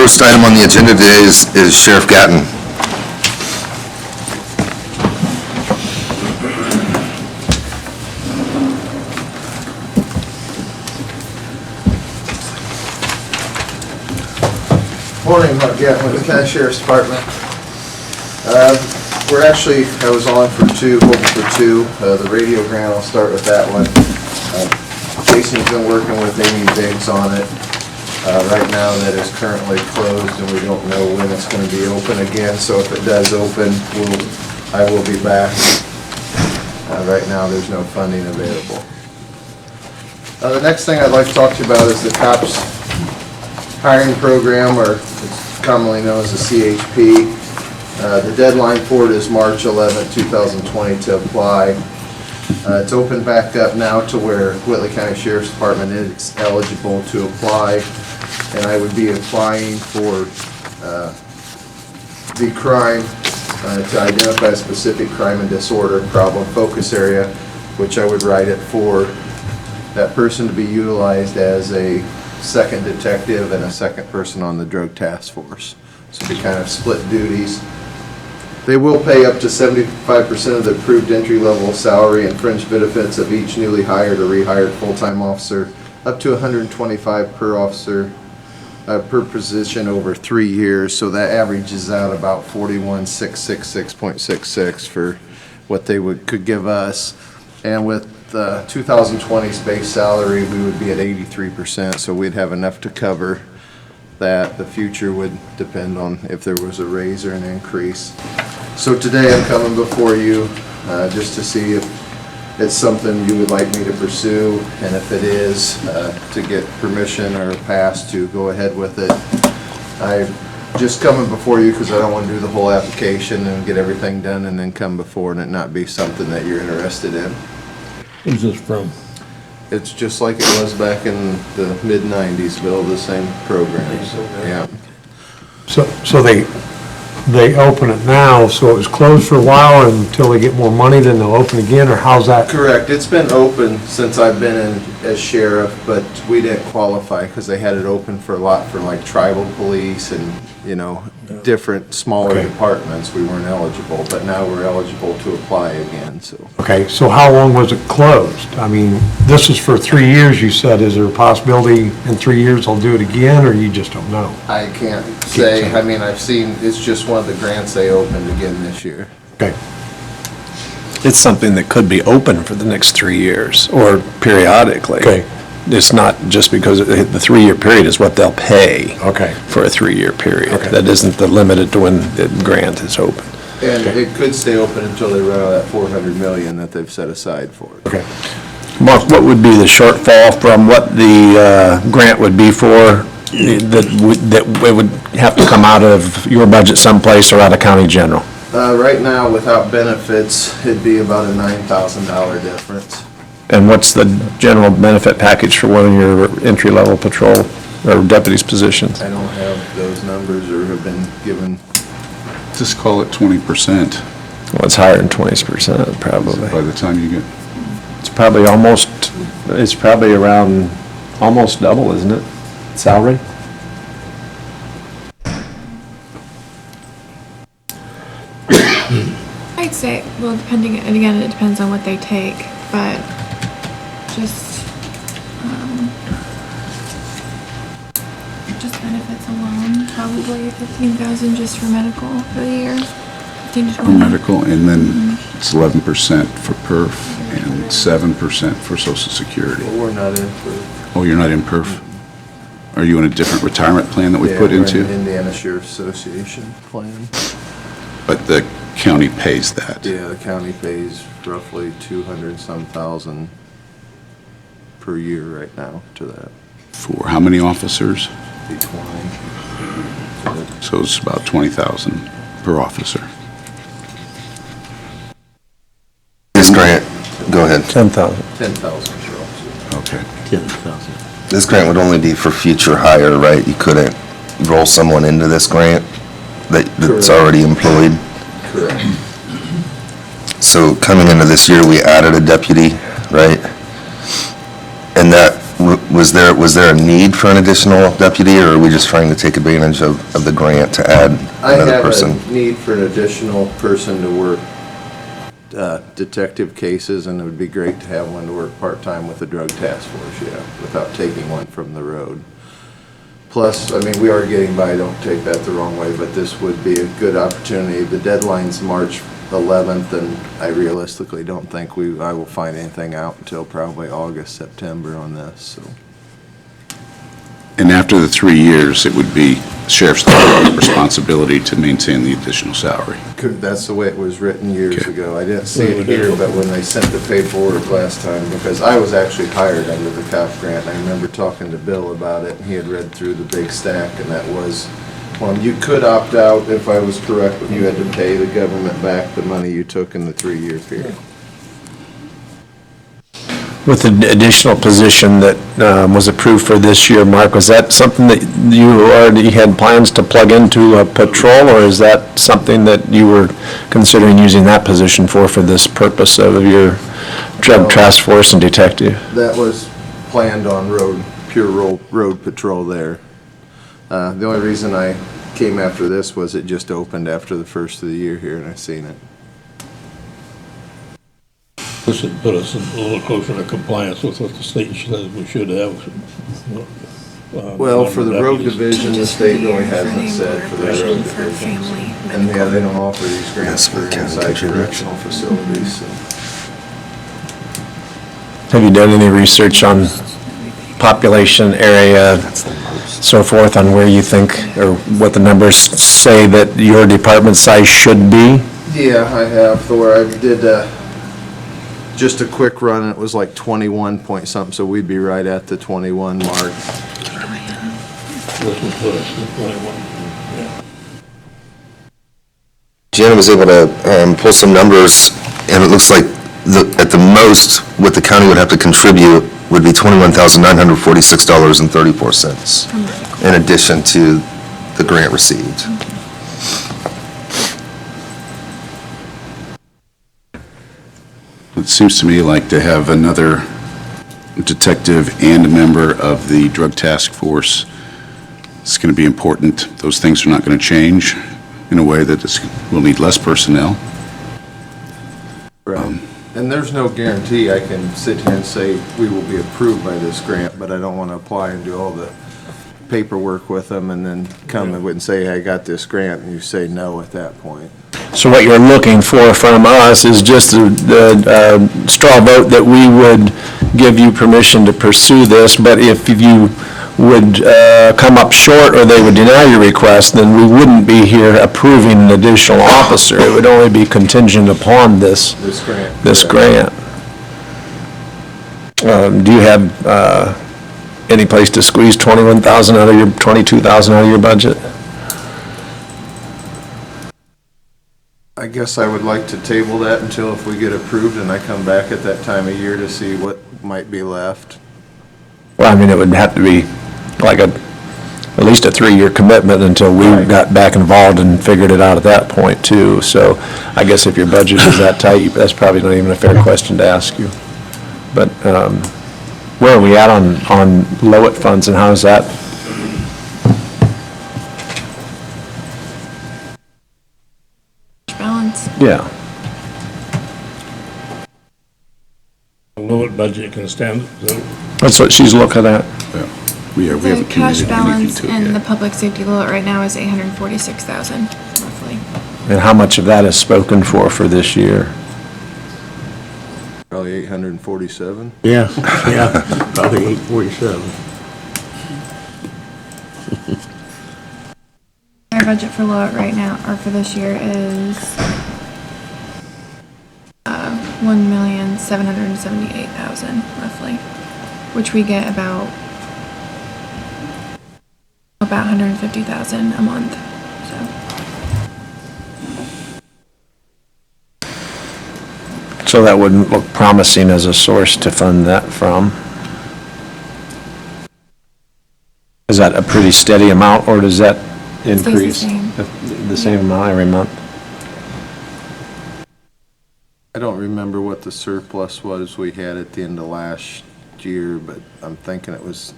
First item on the agenda today is Sheriff Gatton. Morning, Mark Gatton with the County Sheriff's Department. I was on for two, hoping for two. The radio grant, I'll start with that one. Jason's been working with Amy Biggs on it. Right now that is currently closed and we don't know when it's going to be open again, so if it does open, I will be back. Right now there's no funding available. The next thing I'd like to talk to you about is the COPS hiring program, or it's commonly known as the CHP. The deadline for it is March 11, 2020 to apply. It's opened back up now to where Whitley County Sheriff's Department is eligible to apply, and I would be applying for the crime to identify a specific crime and disorder problem focus area, which I would write it for that person to be utilized as a second detective and a second person on the drug task force. So we kind of split duties. They will pay up to 75% of the approved entry-level salary and fringe benefits of each newly hired or rehired full-time officer, up to $125 per officer per position over 3 years. So that averages out about $41,666.66 for what they could give us. And with 2020's base salary, we would be at 83%, so we'd have enough to cover that. The future would depend on if there was a raise or an increase. So today I'm coming before you just to see if it's something you would like me to pursue, and if it is, to get permission or a pass to go ahead with it. I'm just coming before you because I don't want to do the whole application and get everything done and then come before and it not be something that you're interested in. Who's this from? It's just like it was back in the mid-90s, Bill, the same programs. Yeah. So they open it now, so it was closed for a while until they get more money, then they'll open again, or how's that? Correct. It's been open since I've been in as sheriff, but we didn't qualify because they had it open for a lot for like tribal police and, you know, different smaller departments. We weren't eligible, but now we're eligible to apply again, so. Okay, so how long was it closed? I mean, this is for 3 years, you said. Is there a possibility in 3 years they'll do it again, or you just don't know? I can't say. I mean, I've seen, it's just one of the grants they opened again this year. Okay. It's something that could be open for the next 3 years, or periodically. Okay. It's not just because the 3-year period is what they'll pay. Okay. For a 3-year period. Okay. That isn't the limit to when the grant is open. And it could stay open until they run out of that $400 million that they've set aside for it. Okay. Mark, what would be the shortfall from what the grant would be for, that it would have to come out of your budget someplace or out of county general? Right now, without benefits, it'd be about a $9,000 difference. And what's the general benefit package for one of your entry-level patrol or deputies positions? I don't have those numbers or have been given. Just call it 20%. Well, it's higher than 20%, probably. By the time you get, It's probably around almost double, isn't it? Salary? I'd say, well, depending, and again, it depends on what they take, but just benefits alone, probably 15,000 just for medical for the year, 15 to 20. for medical, and then it's 11% for perf and 7% for social security. Well, we're not in for. Oh, you're not in perf? Are you in a different retirement plan that we put Yeah, we're into? in the Indiana Sheriff Association plan. But the county pays that? Yeah, the county pays roughly 200-some thousand per year right now to that. For how many officers? Be 20. So it's about 20,000 per officer. This grant, go ahead. 10,000. 10,000 per officer. Okay. 10,000. This grant would only be for future hire, right? You couldn't roll someone into this grant that's Correct. already employed. Correct. So coming into this year, we added a deputy, right? And that Was there a need for an additional deputy, or are we just trying to take advantage of the grant to add I another have person? a need for an additional person to work detective cases, and it would be great to have one to work part-time with the drug task force, yeah, without taking one from the road. Plus, I mean, we are getting by, don't take that the wrong way, but this would be a good opportunity. The deadline's March 11th, and I realistically don't think I will find anything out until probably August, September on this, so. And after the 3 years, it would be sheriff's department's responsibility to maintain the additional salary. That's the way it was written years Okay. ago. I didn't see it here, but when they sent the paperwork last time, because I was actually hired under the COP grant, and I remember talking to Bill about it, and he had read through the big stack, and that was, well, you could opt out if I was correct, but you had to pay the government back the money you took in the 3-year period. With the additional position that was approved for this year, Mark, was that something that you already had plans to plug into a patrol, or is that something that you were considering using that position for this purpose of your drug task force and detective? That was planned on pure road patrol there. The only reason I came after this was it just opened after the first of the year here, and I seen it. This would put us a little closer to compliance with what the state says we should have. Well, for the road deputies. division, the state really hasn't said for the road division. And yeah, they don't offer these grants for inside correctional facilities, so. Have you done any research on population, area, so forth, on where you think, or what the numbers say that your department size should be? Yeah, I have, Thor. I did just a quick run, and it was like 21 point something, so we'd be right at the 21 mark. This would put us at 21, yeah. Jana was able to pull some numbers, and it looks like at the most, what the county would have to contribute would be $21,946.34, in addition to the grant received. It seems to me like to have another detective and a member of the drug task force, it's going to be important. Those things are not going to change in a way that we'll need less personnel. Right. And there's no guarantee I can sit here and say we will be approved by this grant, but I don't want to apply and do all the paperwork with them and then come and say, hey, I got this grant, and you say no at that point. So what you're looking for from us is just the straw vote that we would give you permission to pursue this, but if you would come up short or they would deny your request, then we wouldn't be here approving an additional officer. It would only be contingent upon this grant. grant. Do you have any place to squeeze 21,000 out of your, 22,000 out of your budget? I guess I would like to table that until if we get approved and I come back at that time of year to see what might be left. Well, I mean, it would have to be like at least a 3-year commitment until we got back involved and figured it out at that point too. So I guess if your budget is that tight, that's probably not even a fair question to ask you. But where are we at on LOIT funds, and how is that? Balance. Yeah. Low budget can stand, so That's what she's looking at. We haven't The cash committed anything balance to it in the yet. public safety limit right now is 846,000, roughly. And how much of that is spoken for this year? Probably 847. Yeah, probably 847. Our budget for LOIT right now, or for this year, is $1,778,000 roughly, which we get about 150,000 a month. So that wouldn't look promising as a source to fund that from. Is that a pretty steady amount, or does that It stays the increase? same. The same amount every month? I don't remember what the surplus was we had at the end of last year, but I'm thinking it was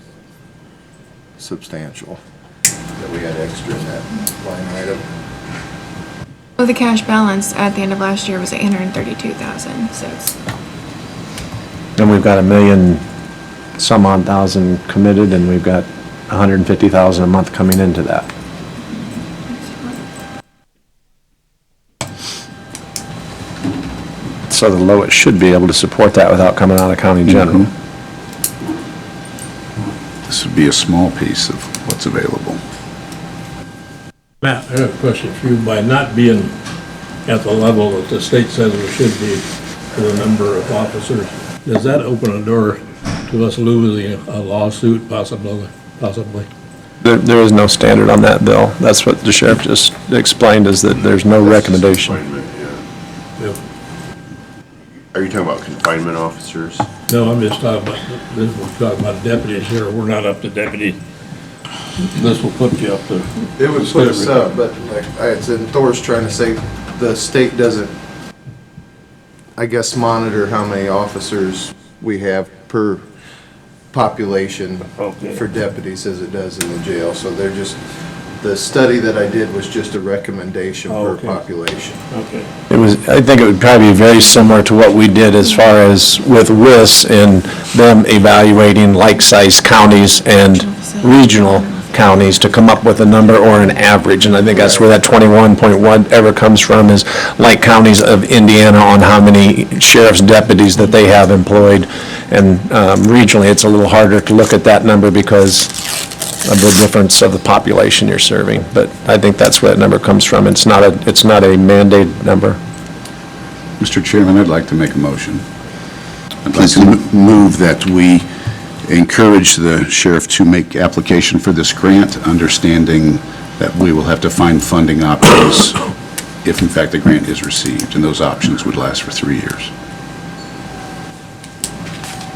substantial that we had extra in that line item. Well, the cash balance at the end of last year was 832,000, so it's, And we've got $1 million some odd thousand committed, and we've got 150,000 a month coming into that. So the lowest should be able to support that without coming out of county general. This would be a small piece of what's available. Matt, I have a question for you. By not being at the level that the state says we should be for the number of officers, does that open a door to us losing a lawsuit possibly? There is no standard on that, Bill. That's what the sheriff just explained, is that there's no recommendation. Yeah. Are you talking about confinement officers? No, I'm just talking about, this we're talking about deputies here. We're not up to deputy. This will put you up to. It would put us up, but like I had said, Thor's trying to say, the state doesn't, I guess, monitor how many officers we have per population Okay. for deputies as it does in the jail. So they're just, the study that I did was just a recommendation per Okay. population. Okay. I think it would probably be very similar to what we did as far as with WIS and them evaluating like-sized counties and regional counties to come up with a number or an average. And I think that's where that 21.1 ever comes from, is like counties of Indiana on how many sheriff's deputies that they have employed. And regionally, it's a little harder to look at that number because of the difference of the population you're serving. But I think that's where that number comes from. It's not a mandated number. Mr. Chairman, I'd like to make a motion. I'd like to move that we encourage the sheriff to make application for this grant, understanding that we will have to find funding options if in fact the grant is received, and those options would last for 3 years.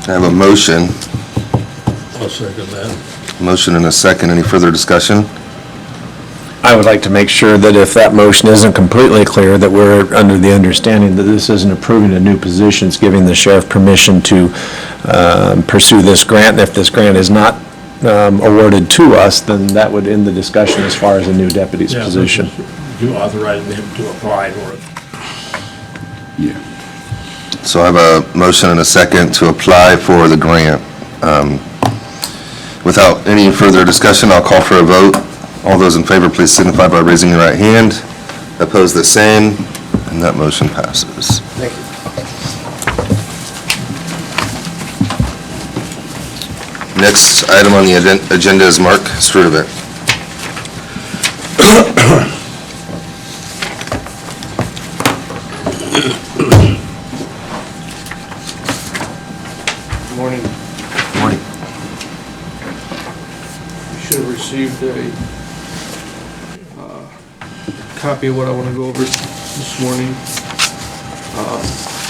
I have a motion, I'll second that. motion and a second. Any further discussion? I would like to make sure that if that motion isn't completely clear, that we're under the understanding that this isn't approving a new position, it's giving the sheriff permission to pursue this grant. And if this grant is not awarded to us, then that would end the discussion as far as a new deputy's Yeah, position. You authorize him to apply for it. Yeah. So I have a motion and a second to apply for the grant. Without any further discussion, I'll call for a vote. All those in favor, please signify by raising your right hand. Opposed, the same, and that motion passes. Thank you. Next item on the agenda is Mark Sturtevant. Morning. Morning. You should have received a copy of what I want to go over this morning.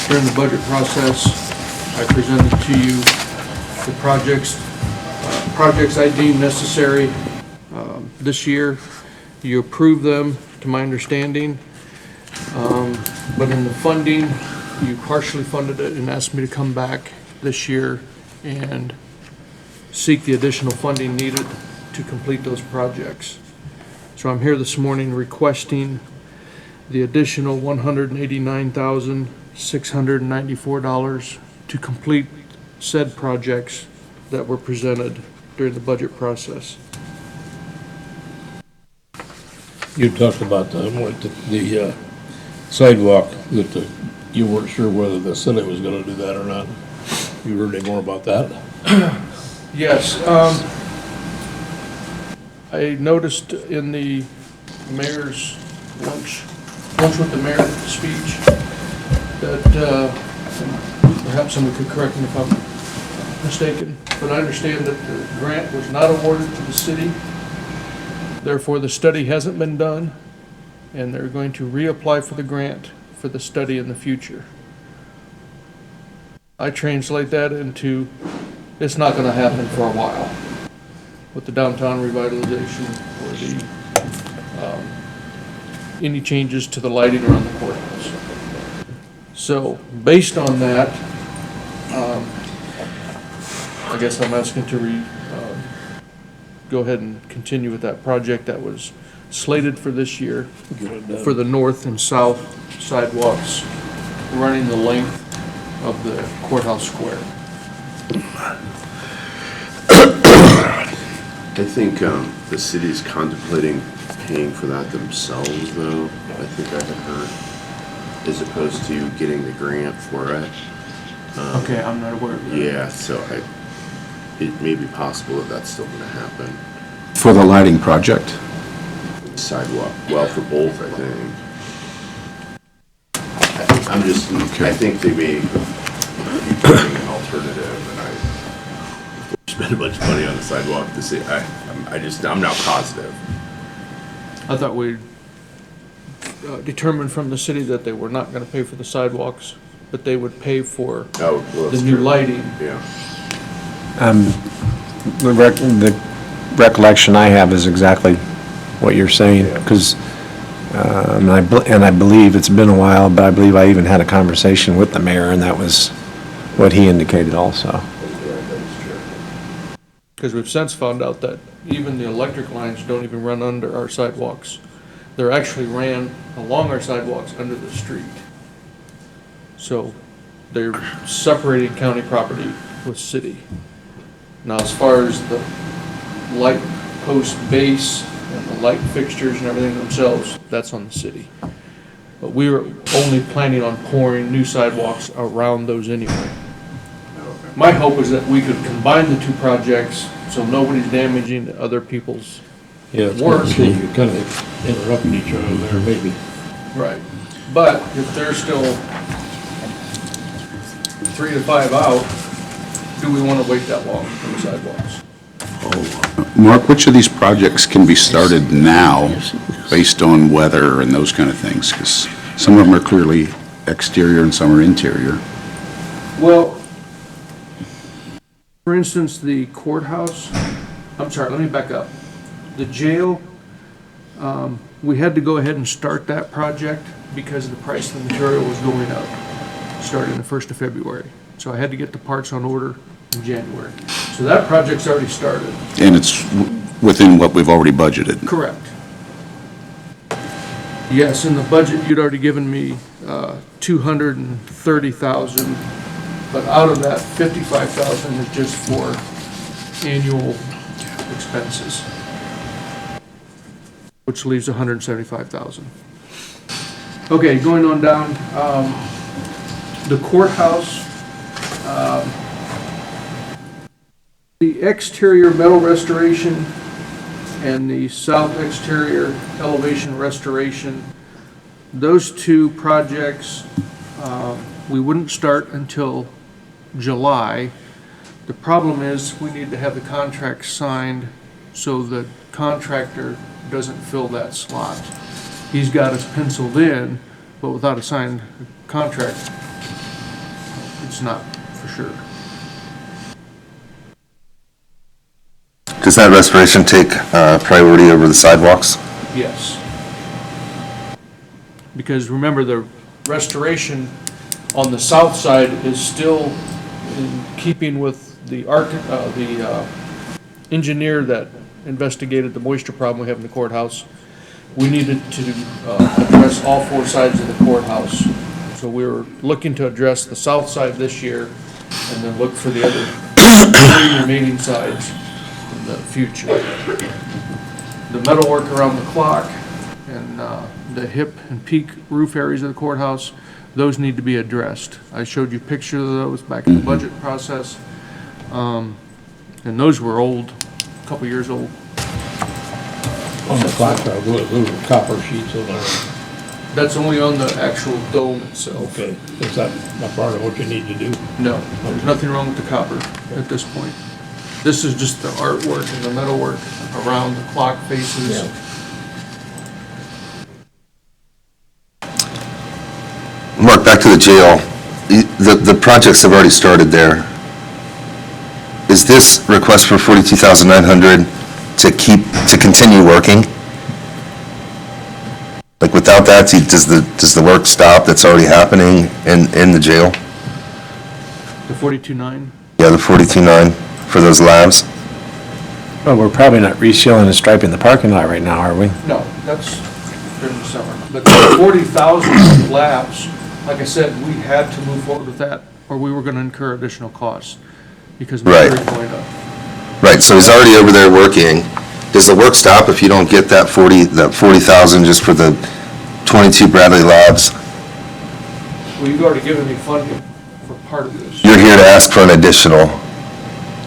During the budget process, I presented to you the projects I deemed necessary this year. You approved them, to my understanding. But in the funding, you partially funded it and asked me to come back this year and seek the additional funding needed to complete those projects. So I'm here this morning requesting the additional $189,694 to complete said projects that were presented during the budget process. You talked about the sidewalk, that you weren't sure whether the city was gonna do that or not. You heard any more about that? Yes, I noticed in the mayor's lunch with the mayor speech that, perhaps someone could correct me if I'm mistaken, but I understand that the grant was not awarded to the city. Therefore, the study hasn't been done, and they're going to reapply for the grant for the study in the future. I translate that into, it's not gonna happen for a while with the downtown revitalization or the, any changes to the lighting around the courthouse. So, based on that, guess I'm asking to go ahead and continue with that project that was slated for this year for the north and south sidewalks running the length of the courthouse square. I think the city's contemplating paying for that themselves, though. I think I had heard, as opposed to getting the grant for it. Okay, I'm not aware of that. Yeah, so it may be possible that that's still gonna happen. For the lighting project? Sidewalk, well, for both, I think. I'm just, I think they may be finding an alternative, and I spend a bunch of money on the sidewalk to see, I'm not positive. I thought we determined from the city that they were not gonna pay for the sidewalks, but they would pay for Oh, well, the that's new true. lighting. Yeah. The recollection I have is exactly what you're saying, because, and I believe it's been a while, but I believe I even had a conversation with the mayor, and that was what he indicated also. Because we've since found out that even the electric lines don't even run under our sidewalks. They're actually ran along our sidewalks under the street. So they're separating county property with city. Now, as far as the light post base and the light fixtures and everything themselves, that's on the city. But we were only planning on pouring new sidewalks around those anyway. My hope is that we could combine the two projects so nobody's damaging other people's Yeah, it's work. good to see you kind of interrupting each other there, maybe. Right. But if they're still 3 to 5 out, do we want to wait that long for the sidewalks? Mark, which of these projects can be started now based on weather and those kind of things? Because some of them are clearly exterior and some are interior. Well, for instance, the courthouse, I'm sorry, let me back up. The jail, we had to go ahead and start that project because the price of the material was going up, starting the 1st of February. So I had to get the parts on order in January. So that project's already started. And it's within what we've already budgeted. Correct. Yes, in the budget, you'd already given me 230,000, but out of that, 55,000 is just for annual expenses, which leaves 175,000. Okay, going on down, the courthouse, the exterior metal restoration and the south exterior elevation restoration, those two projects, we wouldn't start until July. The problem is we need to have the contract signed so the contractor doesn't fill that slot. He's got us penciled in, but without a signed contract, it's not for sure. Does that restoration take priority over the sidewalks? Yes. Because remember, the restoration on the south side is still in keeping with the engineer that investigated the moisture problem we have in the courthouse. We needed to address all 4 sides of the courthouse. So we were looking to address the south side this year and then look for the other 3 remaining sides in the future. The metalwork around the clock and the hip and peak roof areas of the courthouse, those need to be addressed. I showed you pictures of those back in the budget process. And those were old, a couple years old. On the clock, those are copper sheets on there. That's only on the actual dome itself. Okay, is that a part of what you need to do? No, there's nothing wrong with the copper at this point. This is just the artwork and the metalwork around the clock faces. Yeah. Mark, back to the jail. The projects have already started there. Is this request for $42,900 to continue working? Like without that, does the work stop that's already happening in the jail? The 42.9? Yeah, the 42.9 for those labs? Well, we're probably not resealing and striping the parking lot right now, are we? No, that's during the summer. But the 40,000 labs, like I said, we had to move forward with that, or we were gonna incur additional costs, because Right. material's going up. Right, so he's already over there working. Does the work stop if you don't get that 40,000 just for the 22 Bradley labs? Well, you've already given me funding for part of this. You're here to ask for an additional.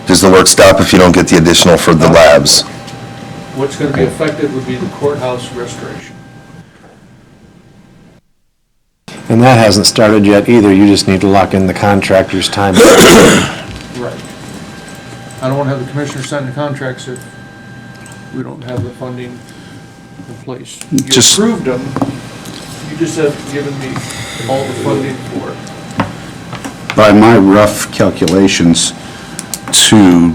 Does the work stop if you don't get the additional for the labs? What's gonna be affected would be the courthouse restoration. And that hasn't started yet either, you just need to lock in the contractor's time. Right. I don't wanna have the commissioner sign the contracts if we don't have the funding in place. You Just- approved them, you just haven't given me all the funding for it. By my rough calculations, to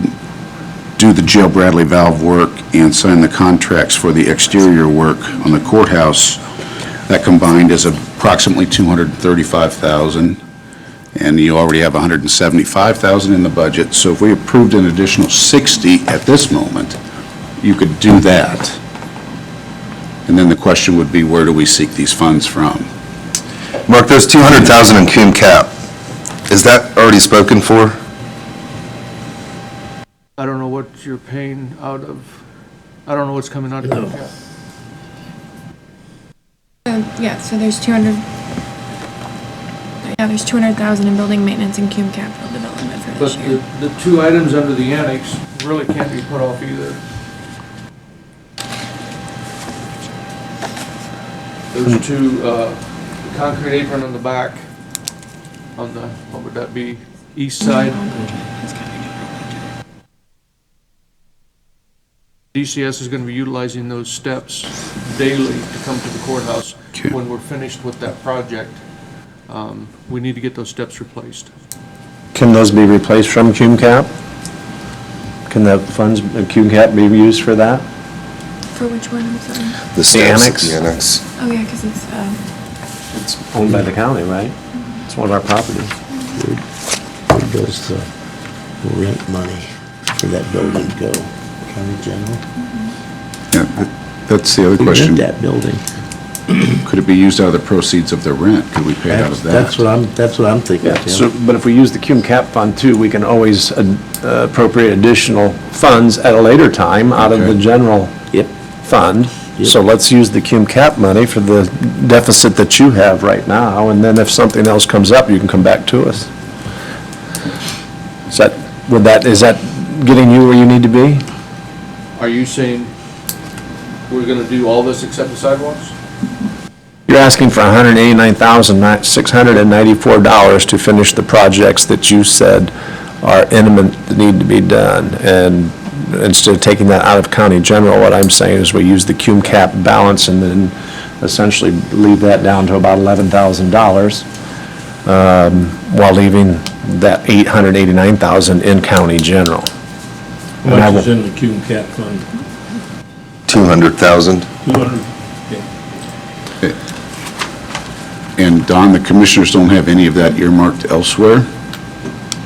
do the jail Bradley valve work and sign the contracts for the exterior work on the courthouse, that combined is approximately $235,000, and you already have $175,000 in the budget, so if we approved an additional 60 at this moment, you could do that. And then the question would be, where do we seek these funds from? Mark, there's 200,000 in cum cap. Is that already spoken for? I don't know what you're paying out of, I don't know what's coming out of your account. Yeah, so there's 200, yeah, there's 200,000 in building maintenance and cum capital development for But this year. the two items under the annex really can't be put off either. Those two, the concrete apron on the back, on the, what would that be, east side? DCS is gonna be utilizing those steps daily to come to the courthouse. Okay. When we're finished with that project, we need to get those steps replaced. Can those be replaced from cum cap? Can the funds, cum cap be used for that? For which one, I'm sorry? The steps, annex? The annex. Oh, yeah, because it's, It's owned by the county, right? It's one of our properties. Where does the rent money for that building go? County General? Yeah, that's the other We question. rent that building. Could it be used out of the proceeds of the rent? Could we pay out of that? That's what I'm thinking, Yeah, so, Tim. but if we use the cum cap fund too, we can always appropriate additional funds at a later time out of the Okay. general Yep. fund. Yep. So let's use the cum cap money for the deficit that you have right now, and then if something else comes up, you can come back to us. Is that getting you where you need to be? Are you saying we're gonna do all this except the sidewalks? You're asking for $189,694 to finish the projects that you said are imminent, that need to be done. And instead of taking that out of county general, what I'm saying is we use the cum cap balance and then essentially leave that down to about $11,000, while leaving that $889,000 in county general. How much is in the cum cap fund? 200,000. 200? And Don, the commissioners don't have any of that earmarked elsewhere?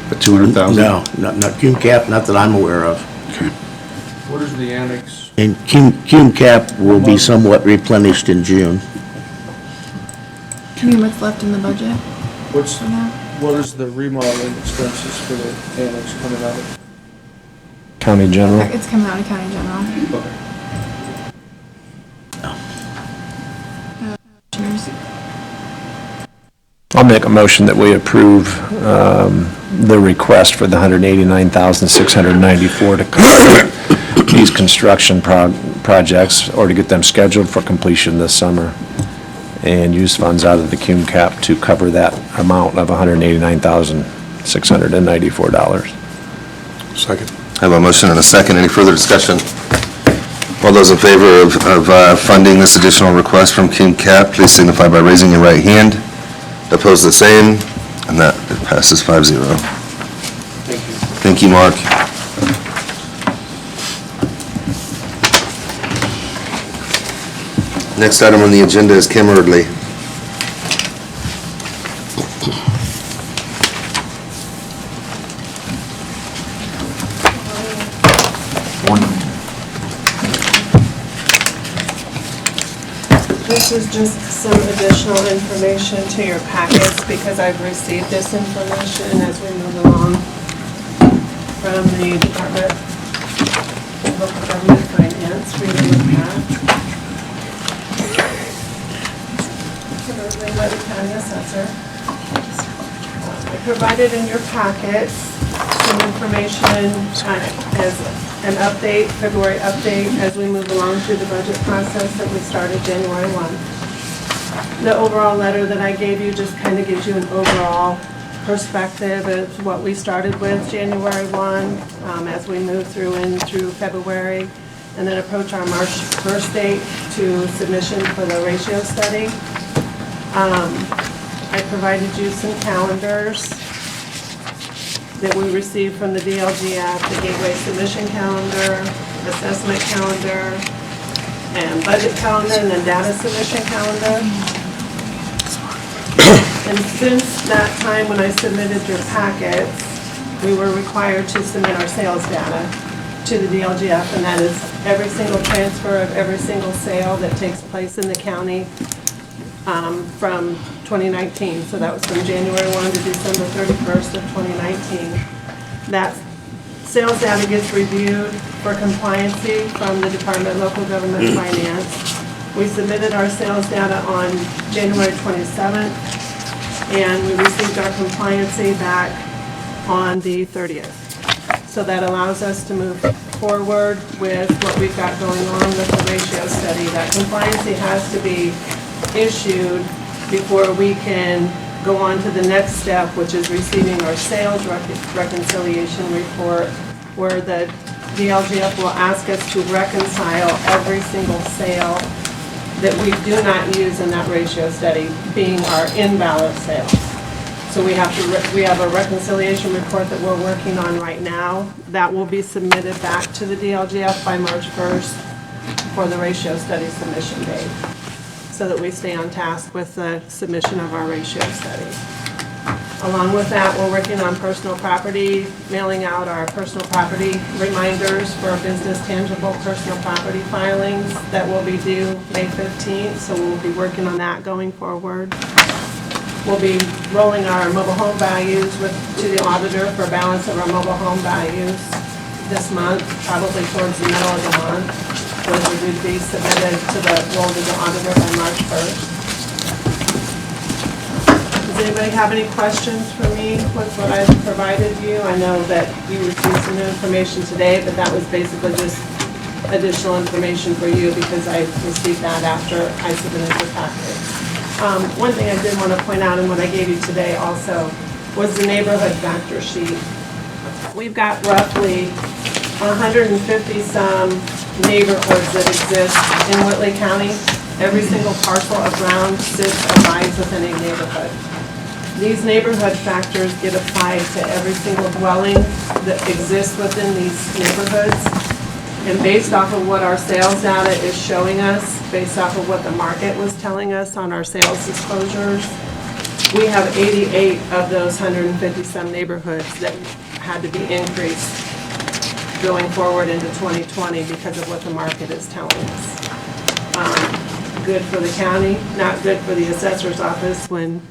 The 200,000? No, not cum cap, not that I'm aware of. Okay. What is the annex? And cum cap will be somewhat replenished in June. I mean, what's left in the budget What's, for now? what is the remodeling expenses for the annex coming out of? County general? It's coming out of county general. Commissioners. I'll make a motion that we approve the request for the $189,694 to complete these construction projects, or to get them scheduled for completion this summer, and use funds out of the cum cap to cover that amount of $189,694. Second. I have a motion and a second. Any further discussion? All those in favor of funding this additional request from cum cap, please signify by raising your right hand. Opposed, the same, and that passes 5-0. Thank you. Thank you, Mark. Next item on the agenda is Kim Erdly. This is just some additional information to your packets because I've received this information as we move along from the Department of Local Government Finance. We will look at Erdly, Whitley County Assessor. I provided in your packets some information as an update, February update, as we move along through the budget process that we started January 1. The overall letter that I gave you just kind of gives you an overall perspective of what we started with January 1 as we move through February, and then approach our March 1st date to submission for the ratio study. I provided you some calendars that we received from the DLGF, the Gateway Submission Calendar, Assessment Calendar, and Budget Calendar, and then Data Submission Calendar. And since that time when I submitted your packets, we were required to submit our sales data to the DLGF, and that is every single transfer of every single sale that takes place in the county from 2019. So that was from January 1 to December 31st of 2019. That sales data gets reviewed for compliancy from the Department of Local Government Finance. We submitted our sales data on January 27th, and we received our compliancy back on the 30th. So that allows us to move forward with what we've got going on with the ratio study. That compliancy has to be issued before we can go on to the next step, which is receiving our sales reconciliation report, where the DLGF will ask us to reconcile every single sale that we do not use in that ratio study, being our invalid sales. So we have a reconciliation report that we're working on right now. That will be submitted back to the DLGF by March 1st for the ratio study submission date, so that we stay on task with the submission of our ratio study. Along with that, we're working on personal property, mailing out our personal property reminders for business tangible personal property filings that will be due May 15th, so we'll be working on that going forward. We'll be rolling our mobile home values to the auditor for balance of our mobile home values this month, probably towards the middle of the month. Those would be submitted rolled to the auditor by March 1st. Does anybody have any questions for me with what I've provided you? I know that you received some new information today, but that was basically just additional information for you because I received that after I submitted the package. One thing I did want to point out, and what I gave you today also, was the neighborhood factor sheet. We've got roughly 150-some neighborhoods that exist in Whitley County. Every single parcel of ground sits or lies within a neighborhood. These neighborhood factors get applied to every single dwelling that exists within these neighborhoods. And based off of what our sales data is showing us, based off of what the market was telling us on our sales disclosures, we have 88 of those 150-some neighborhoods that had to be increased going forward into 2020 because of what the market is telling us. Good for the county, not good for the assessor's office when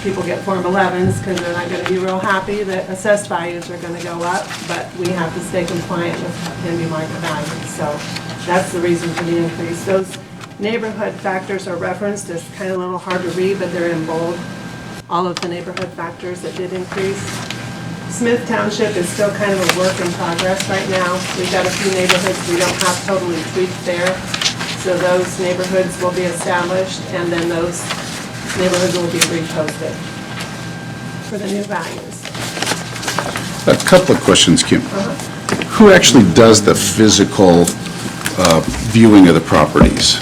people get Form 11s, because they're not going to be real happy that assessed values are going to go up, but we have to stay compliant with pending market values. So that's the reason for the increase. Those neighborhood factors are referenced. It's kind of a little hard to read, but they're in bold. All of the neighborhood factors that did increase. Smith Township is still kind of a work in progress right now. We've got a few neighborhoods we don't have totally tweaked there. So those neighborhoods will be established, and then those neighborhoods will be reposted for the new values. A couple of questions, Kim. Who actually does the physical viewing of the properties?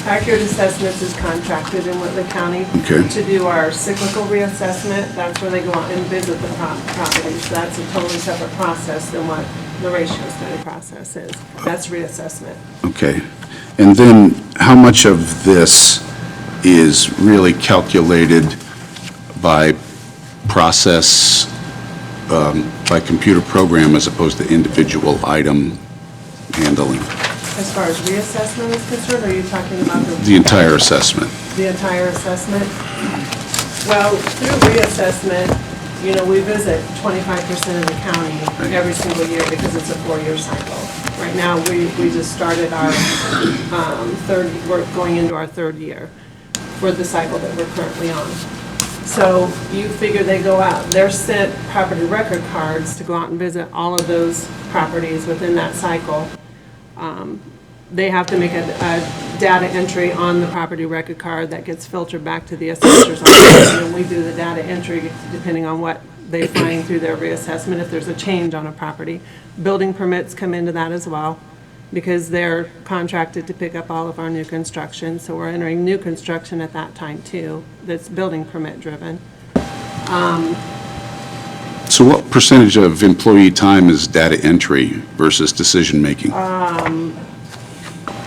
Accurate Assessments is contracted in Whitley County Okay. to do our cyclical reassessment. That's where they go out and visit the properties. That's a totally separate process than what the ratio study process is. That's reassessment. Okay. And then how much of this is really calculated by process, by computer program as opposed to individual item handling? As far as reassessment is concerned, are you talking about The entire assessment. the entire assessment? Well, through reassessment, you know, we visit 25% of the county every single year because it's a 4-year cycle. Right now, we just started our we're going into our 3rd year for the cycle that we're currently on. So you figure they go out, they're sent property record cards to go out and visit all of those properties within that cycle. They have to make a data entry on the property record card that gets filtered back to the assessor's office. And then we do the data entry depending on what they find through their reassessment, if there's a change on a property. Building permits come into that as well, because they're contracted to pick up all of our new construction. So we're entering new construction at that time too, that's building permit driven. So what percentage of employee time is data entry versus decision-making?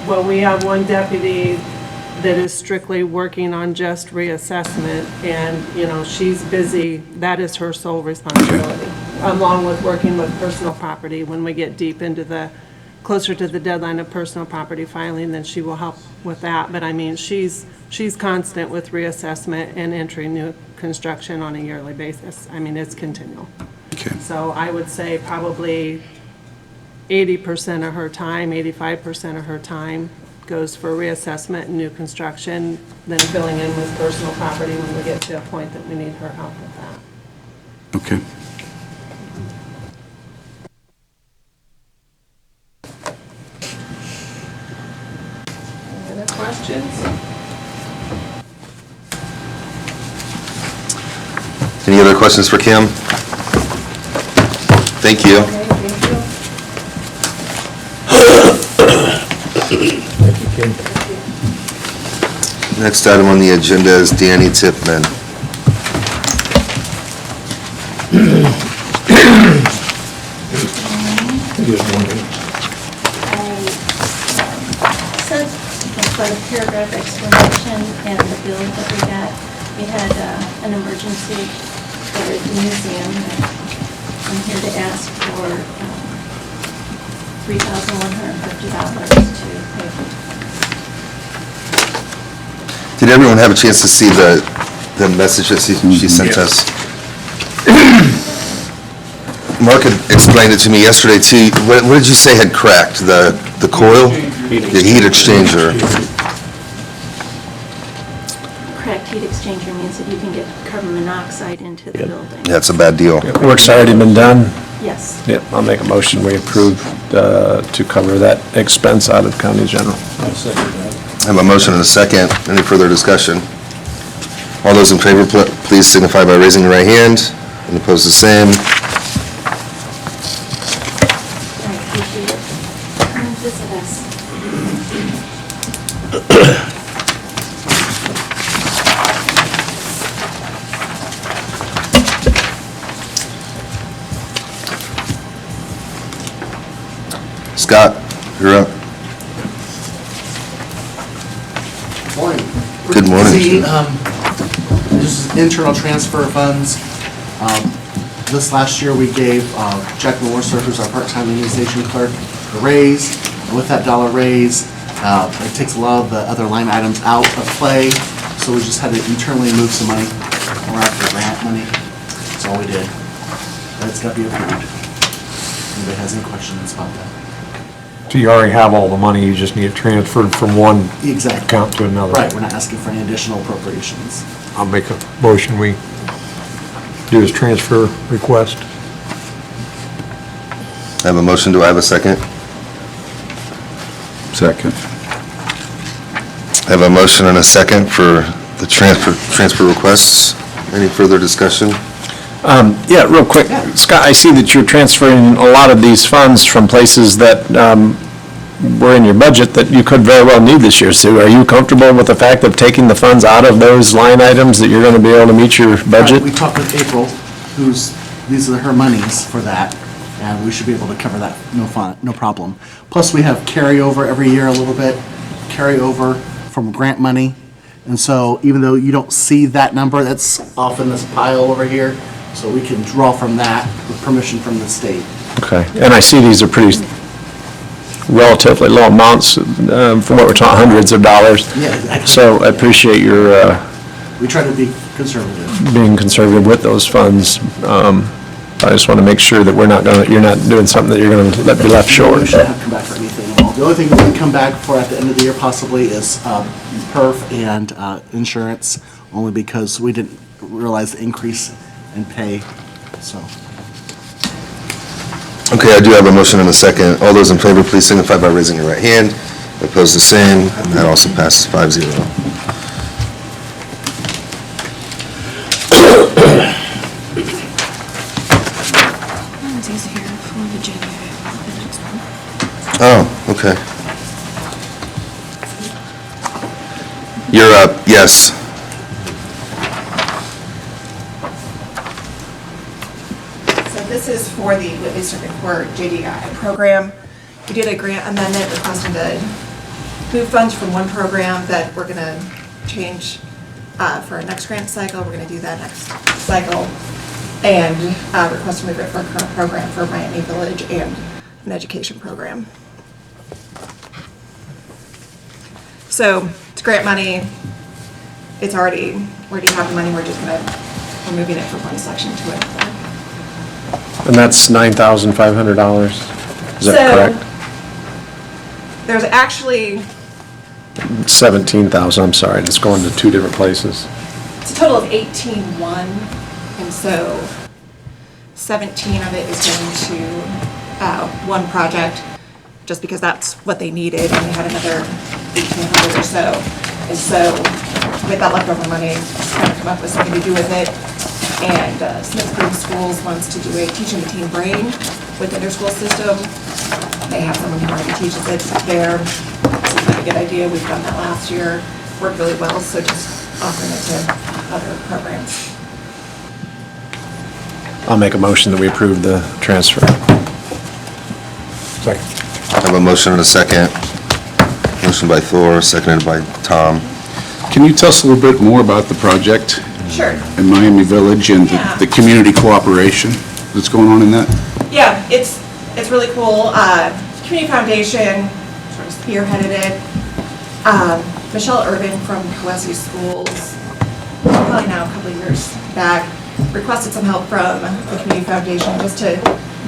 Well, we have one deputy that is strictly working on just reassessment, and, you know, she's busy, that is her sole responsibility, along with working with personal property. When we get deep into closer to the deadline of personal property filing, then she will help with that. But I mean, she's constant with reassessment and entering new construction on a yearly basis. I mean, it's continual. Okay. So I would say probably 80% of her time, 85% of her time goes for reassessment and new construction, then filling in with personal property when we get to a point that we need her help with that. Okay. Any other questions? Any other questions for Kim? Thank you. Okay, thank you. Next item on the agenda is Dani Tippman. Sent quite a paragraph explanation and the bill that we got. We had an emergency for the museum. I'm here to ask for $3,150 to pay for. Did everyone have a chance to see the message that she sent us? Mark had explained it to me yesterday too. What did you say had cracked? The coil? The heat exchanger. Cracked heat exchanger means that you can get carbon monoxide into the building. That's a bad deal. Work's already been done. Yes. Yep, I'll make a motion, we approve to cover that expense out of county general. I'll second that. I have a motion and a second. Any further discussion? All those in favor, please signify by raising your right hand. And opposed, the same. I appreciate it. Come and visit us. Scott, you're up. Morning. Good morning. See, this is internal transfer of funds. This last year, we gave Jack Morser, who's our part-time immunization clerk, a raise. And with that dollar raise, it takes a lot of the other line items out of play, so we just had to internally move some money around for grant money. That's all we did. But it's got to be approved. Anybody has any questions about that? So you already have all the money, you just need it transferred from one Exactly. account to another. Right, we're not asking for any additional appropriations. I'll make a motion, we do his transfer request. I have a motion. Do I have a second? Second. I have a motion and a second for the transfer requests. Any further discussion? Yeah, real quick, Scott, I see that you're transferring a lot of these funds from places that were in your budget that you could very well need this year. So are you comfortable with the fact of taking the funds out of those line items that you're going to be able to meet your budget? We talked with April, these are her monies for that, and we should be able to cover that, no problem. Plus, we have carryover every year a little bit, carryover from grant money. And so even though you don't see that number, that's off in this pile over here, so we can draw from that with permission from the state. Okay, and I see these are pretty relatively low amounts, from what we're talking, hundreds of dollars. Yeah, exactly. So I appreciate your We try to be conservative. being conservative with those funds. I just want to make sure that you're not doing something that you're going to be left short. We shouldn't have to come back for anything at all. The only thing we can come back for at the end of the year possibly is perf and insurance, only because we didn't realize the increase in pay, so. Okay, I do have a motion and a second. All those in favor, please signify by raising your right hand. Opposed, the same, and that also passes 5-0. Mine's easier for the JDAI, the next one. Oh, okay. You're up, yes. So this is for the Whitley Circuit Court JDAI program. We did a grant amendment requesting to move funds from one program that we're going to change for our next grant cycle. We're going to do that next cycle. And request to move it for a current program for Miami Village and an education program. So it's grant money. We already have the money. We're moving it from one section to another. And that's $9,500. Is that correct? There's actually, 17,000, I'm sorry, it's going to two different places. it's a total of 18,100, and so 17 of it is going to one project, just because that's what they needed, and they had another 1,800 or so. And so with that leftover money, trying to come up with something to do with it. And Smith Grove Schools wants to do a Teaching the Teen Brain within their school system. They have someone who already teaches it there. Seems like a good idea. We've done that last year. Worked really well, so just offering it to other programs. I'll make a motion that we approve the transfer. Second. I have a motion and a second. Motion by Thor, seconded by Tom. Can you tell us a little bit more about the project Sure. in Miami Village and Yeah. the community cooperation that's going on in that? Yeah, it's really cool. Community Foundation sort of spearheaded it. Michelle Urban from Coessie Schools, probably now a couple of years back, requested some help from the Community Foundation just to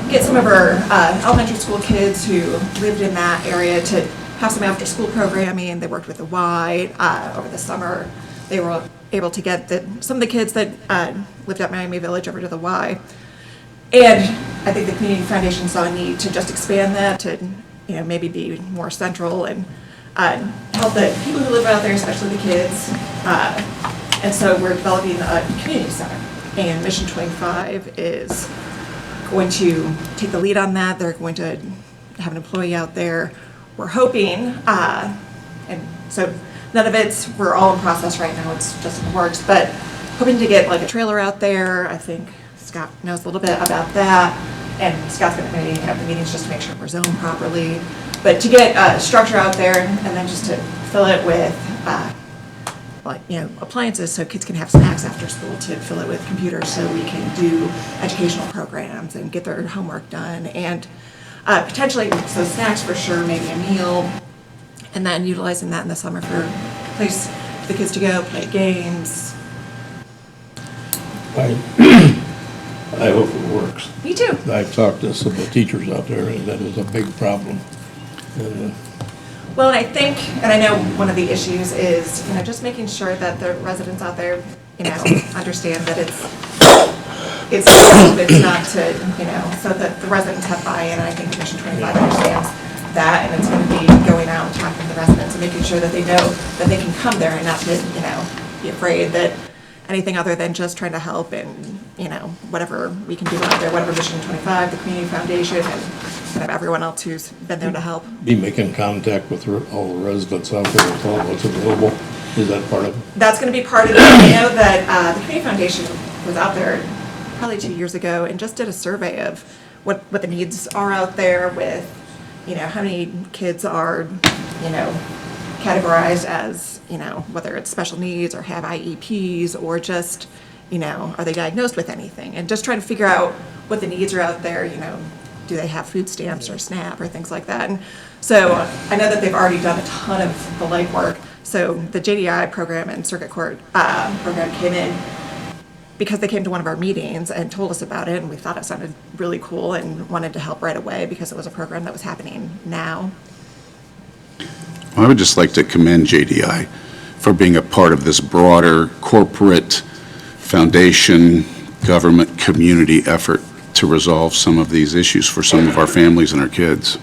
get some of her elementary school kids who lived in that area to have some after-school programming. They worked with the Y over the summer. They were able to get some of the kids that lived at Miami Village over to the Y. And I think the Community Foundation saw a need to just expand that to, maybe be more central and help the people who live out there, especially the kids. And so we're developing a community center. And Mission 25 is going to take the lead on that. They're going to have an employee out there. We're hoping, and so we're all in process right now, it's just in the works, but hoping to get like a trailer out there. I think Scott knows a little bit about that, and Scott's going to have the meetings just to make sure we're zoned properly. But to get a structure out there and then just to fill it with appliances so kids can have snacks after school, to fill it with computers so we can do educational programs and get their homework done, and potentially, so snacks for sure, maybe a meal, and then utilizing that in the summer for a place for the kids to go play games. I hope it works. Me too. I've talked to some of the teachers out there, and that is a big problem. And, Well, and I think, and I know one of the issues is, just making sure that the residents out there, understand that it's not to, so that the residents have buy-in, and I think Mission 25 understands that, and it's going to be going out and talking to the residents and making sure that they know that they can come there and not to, be afraid that anything other than just trying to help and, whatever we can do out there, whatever Mission 25, the Community Foundation, and kind of everyone else who's been there to help. be making contact with all the residents out there and tell them what's available. Is that part of it? That's going to be part of it. I know that the Community Foundation was out there probably 2 years ago and just did a survey of what the needs are out there with, how many kids are, categorized as, whether it's special needs or have IEPs or just, are they diagnosed with anything? And just trying to figure out what the needs are out there, do they have food stamps or SNAP or things like that. And so I know that they've already done a ton of the legwork. So the JDAI program and circuit court program came in because they came to one of our meetings and told us about it, and we thought it sounded really cool and wanted to help right away because it was a program that was happening now. I would just like to commend JDI for being a part of this broader corporate foundation, government, community effort to resolve some of these issues for some of our families and our kids.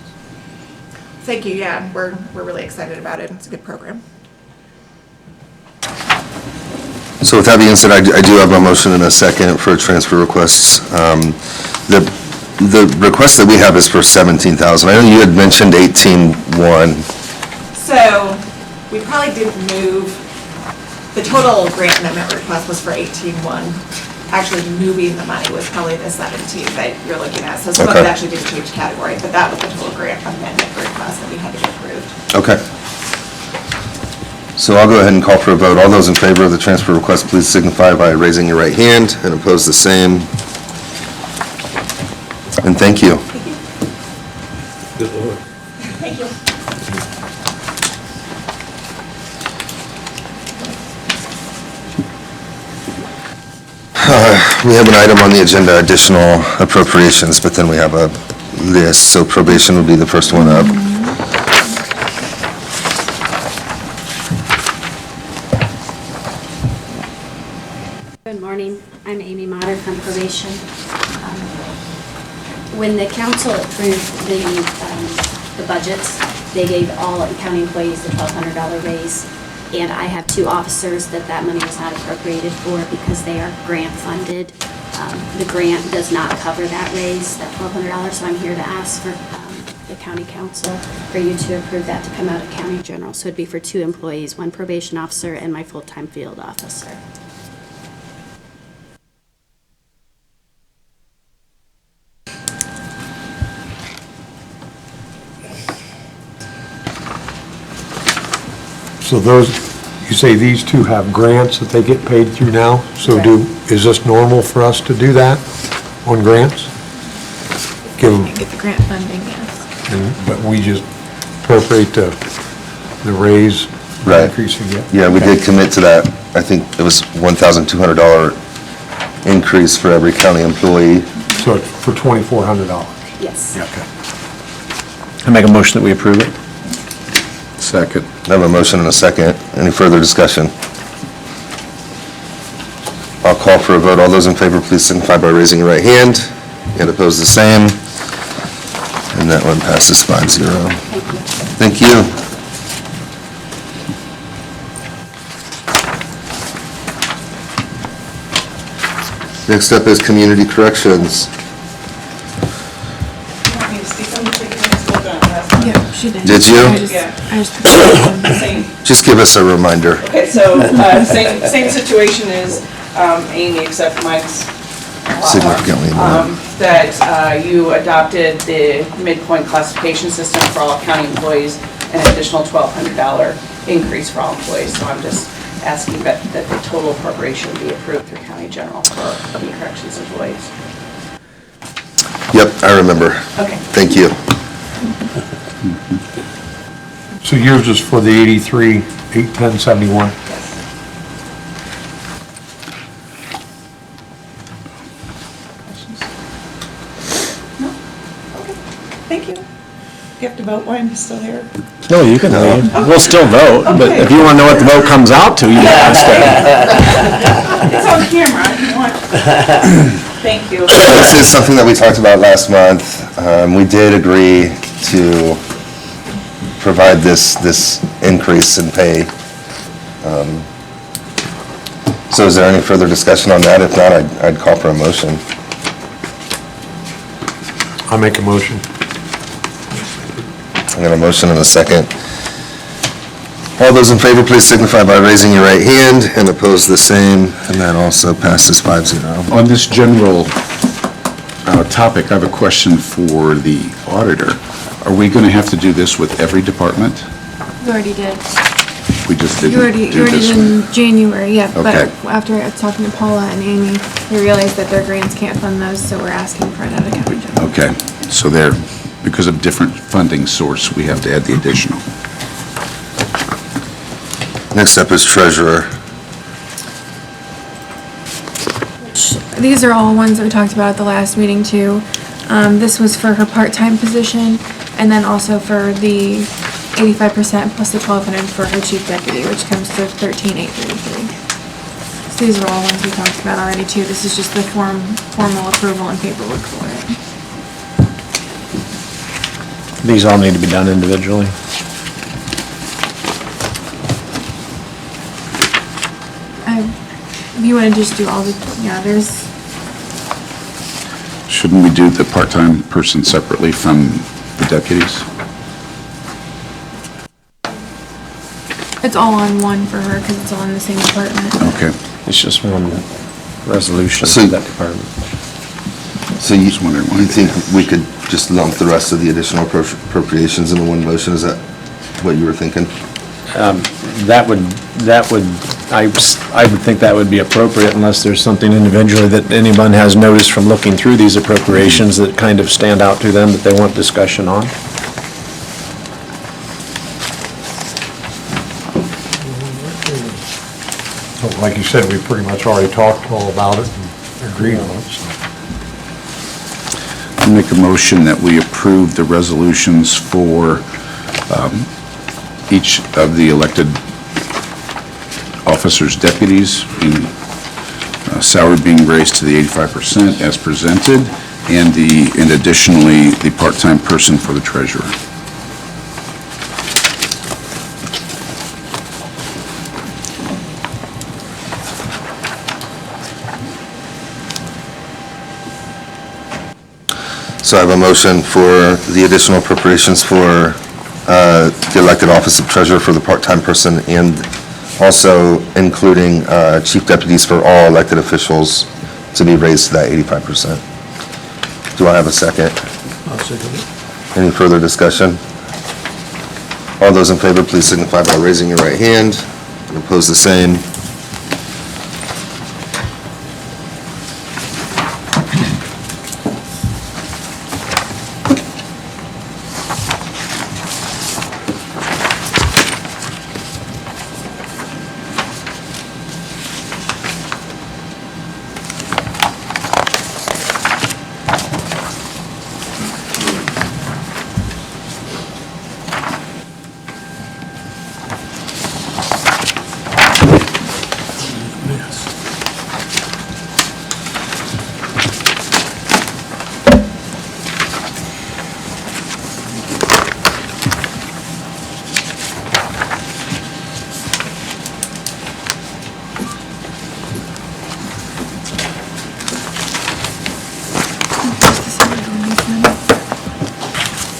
Thank you, yeah, we're really excited about it. It's a good program. So with that being said, I do have a motion and a second for transfer requests. The request that we have is for $17,000. I know you had mentioned 18,100. So we probably didn't move, the total grant amendment request was for 18,100. Actually moving the money was probably the 17 that you're looking at. So some of it actually didn't change category, but that was the total grant amendment request that we had to get approved. Okay. So I'll go ahead and call for a vote. All those in favor of the transfer request, please signify by raising your right hand, and oppose the same. And thank you. Good Lord. Thank you. We have an item on the agenda, additional appropriations, but then we have a list, so probation would be the first one up. Good morning. I'm Amy Motter from Probation. When the council approved the budgets, they gave all county employees the $1,200 raise, and I have 2 officers that money was not appropriated for because they are grant funded. The grant does not cover that raise, that $1,200, so I'm here to ask for the county council for you to approve that to come out of county general. So it'd be for 2 employees, 1 probation officer and my full-time field officer. So those, you say these 2 have grants that they get paid through now? So is this normal for us to do that on grants? Give them, Get the grant funding, yes. but we just appropriate the raise, Right. increase again? Yeah, we did commit to that. I think it was $1,200 increase for every county employee. So it's for $2,400? Yes. Okay. I make a motion that we approve it. Second. I have a motion and a second. Any further discussion? I'll call for a vote. All those in favor, please signify by raising your right hand, and oppose the same. And that one passes 5-0. Thank you. Next up is community corrections. Yeah, she did. Did you? I just Just give us a reminder. Okay, so same situation as Amy, except mine's Significantly more. that you adopted the midpoint classification system for all county employees, and an additional $1,200 increase for all employees. So I'm just asking that the total appropriation be approved through county general for the corrections employees. Yep, I remember. Okay. Thank you. So yours is for the 83,810.71? Thank you. You have to vote while I'm still here. No, you can leave. We'll still vote, but if you want to know what the vote comes out to, you can stay. It's on camera if you want. Thank you. This is something that we talked about last month. We did agree to provide this increase in pay. So is there any further discussion on that? If not, I'd call for a motion. I'll make a motion. I got a motion and a second. All those in favor, please signify by raising your right hand, and oppose the same, and that also passes 5-0. On this general topic, I have a question for the auditor. Are we going to have to do this with every department? You already did. We just didn't You already do this did one? in January, yeah. Okay. But after talking to Paula and Amy, we realized that their grants can't fund those, so we're asking for it out of county general. Okay, So there, because of different funding source, we have to add the additional. Next up is treasurer. These are all ones that we talked about at the last meeting too. This was for her part-time position, and then also for the 85% plus the 1,200 for her chief deputy, which comes to 13,833. So these are all ones we talked about already too. This is just the formal approval and paperwork for it. These all need to be done individually. If you want to just do all the, yeah, there's, Shouldn't we do the part-time person separately from the deputies? it's all on one for her because it's all in the same department. Okay. It's just one resolution So- for that department. So you Just wondering why. you think we could just lump the rest of the additional appropriations into one motion? Is that what you were thinking? That would, I would think that would be appropriate unless there's something individually that anyone has noticed from looking through these appropriations that kind of stand out to them that they want discussion on. So like you said, we pretty much already talked all about it and agreed on it, so. I make a motion that we approve the resolutions for each of the elected officers' deputies, salary being raised to the 85% as presented, and additionally, the part-time person for the treasurer. So I have a motion for the additional appropriations for the elected office of treasurer for the part-time person, and also including chief deputies for all elected officials to be raised to that 85%. Do I have a second? I'll second it. Any further discussion? All those in favor, please signify by raising your right hand. And opposed, the same.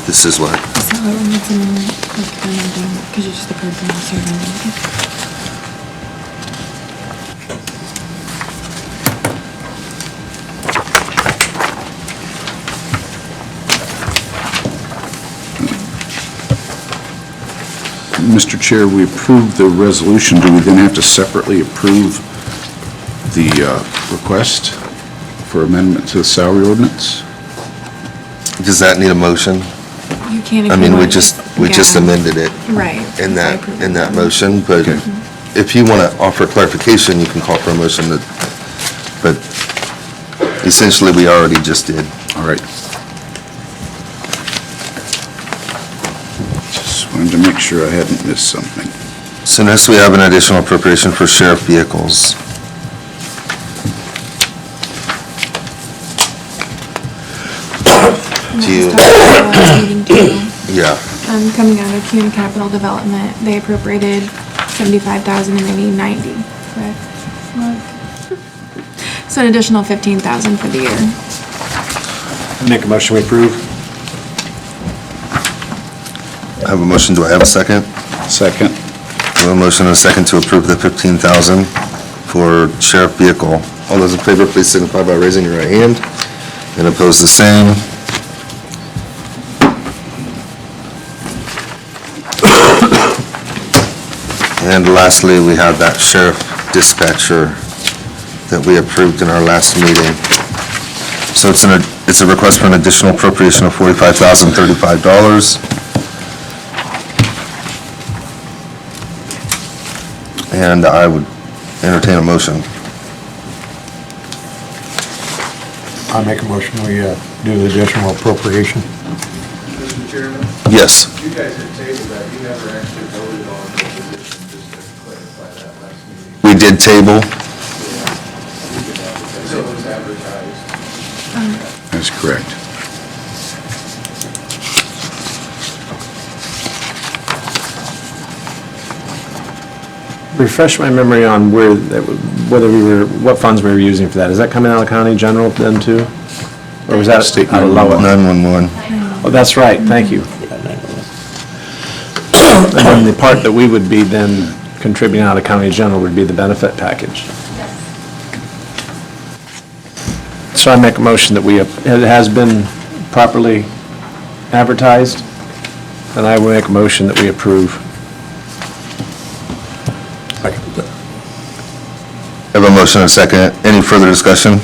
This is what? So I need some, because you're just the person who's serving. Mr. Chair, we approved the resolution. Do we then have to separately approve the request for amendment to the salary ordinance? Does that need a motion? You can't. I mean, we just amended it Right. in that motion, but if you want to offer clarification, you can call for a motion, but essentially, we already just did. All right. Just wanted to make sure I hadn't missed something. So next, we have an additional appropriation for sheriff vehicles. Do you? Yeah. Coming out of community capital development, they appropriated 75,000 and they need 90, correct? So an additional 15,000 for the year. Make a motion, we approve. I have a motion. Do I have a second? Second. I have a motion and a second to approve the 15,000 for sheriff vehicle. All those in favor, please signify by raising your right hand. And opposed, the same. And lastly, we have that sheriff dispatcher that we approved in our last meeting. So it's It's a request for an additional appropriation of $45,035. And I would entertain a motion. I make a motion, we do the additional appropriation. Mr. Chairman? Yes. You guys had tabled that, you never actually voted on the position, just to clarify that last meeting. We did table. So it was advertised. That's correct. Refresh my memory on what funds we were using for that. Is that coming out of county general then too? Or was that State out of Lowell? 911. Oh, that's right, thank you. And then the part that we would be then contributing out of county general would be the benefit package. So I make a motion that it has been properly advertised, and I will make a motion that we approve. I have a motion and a second. Any further discussion?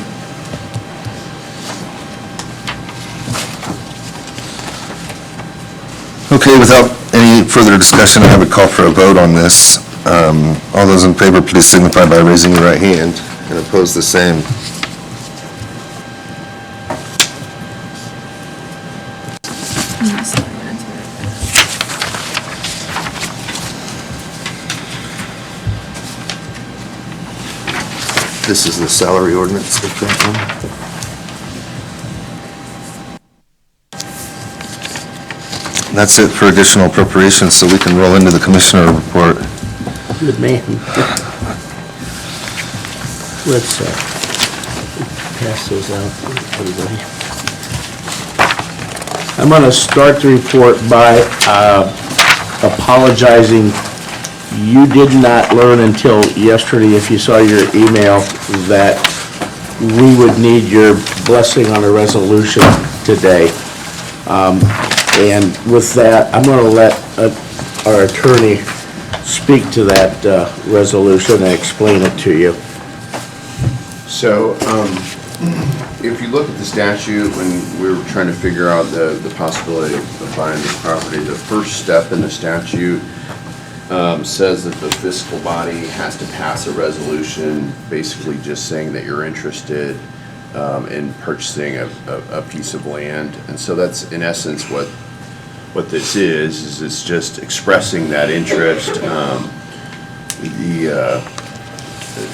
Okay, without any further discussion, I would call for a vote on this. All those in favor, please signify by raising your right hand, and oppose the same. This is the salary ordinance, if that one. That's it for additional appropriations, so we can roll into the commissioner report. Good man. Let's pass those out to everybody. I'm going to start the report by apologizing. You did not learn until yesterday, if you saw your email, that we would need your blessing on a resolution today. And with that, I'm going to let our attorney speak to that resolution and explain it to you. So, if you look at the statute, when we were trying to figure out the possibility of buying this property, the first step in the statute says that the fiscal body has to pass a resolution, basically just saying that you're interested in purchasing a piece of land. And so that's in essence what this is it's just expressing that interest.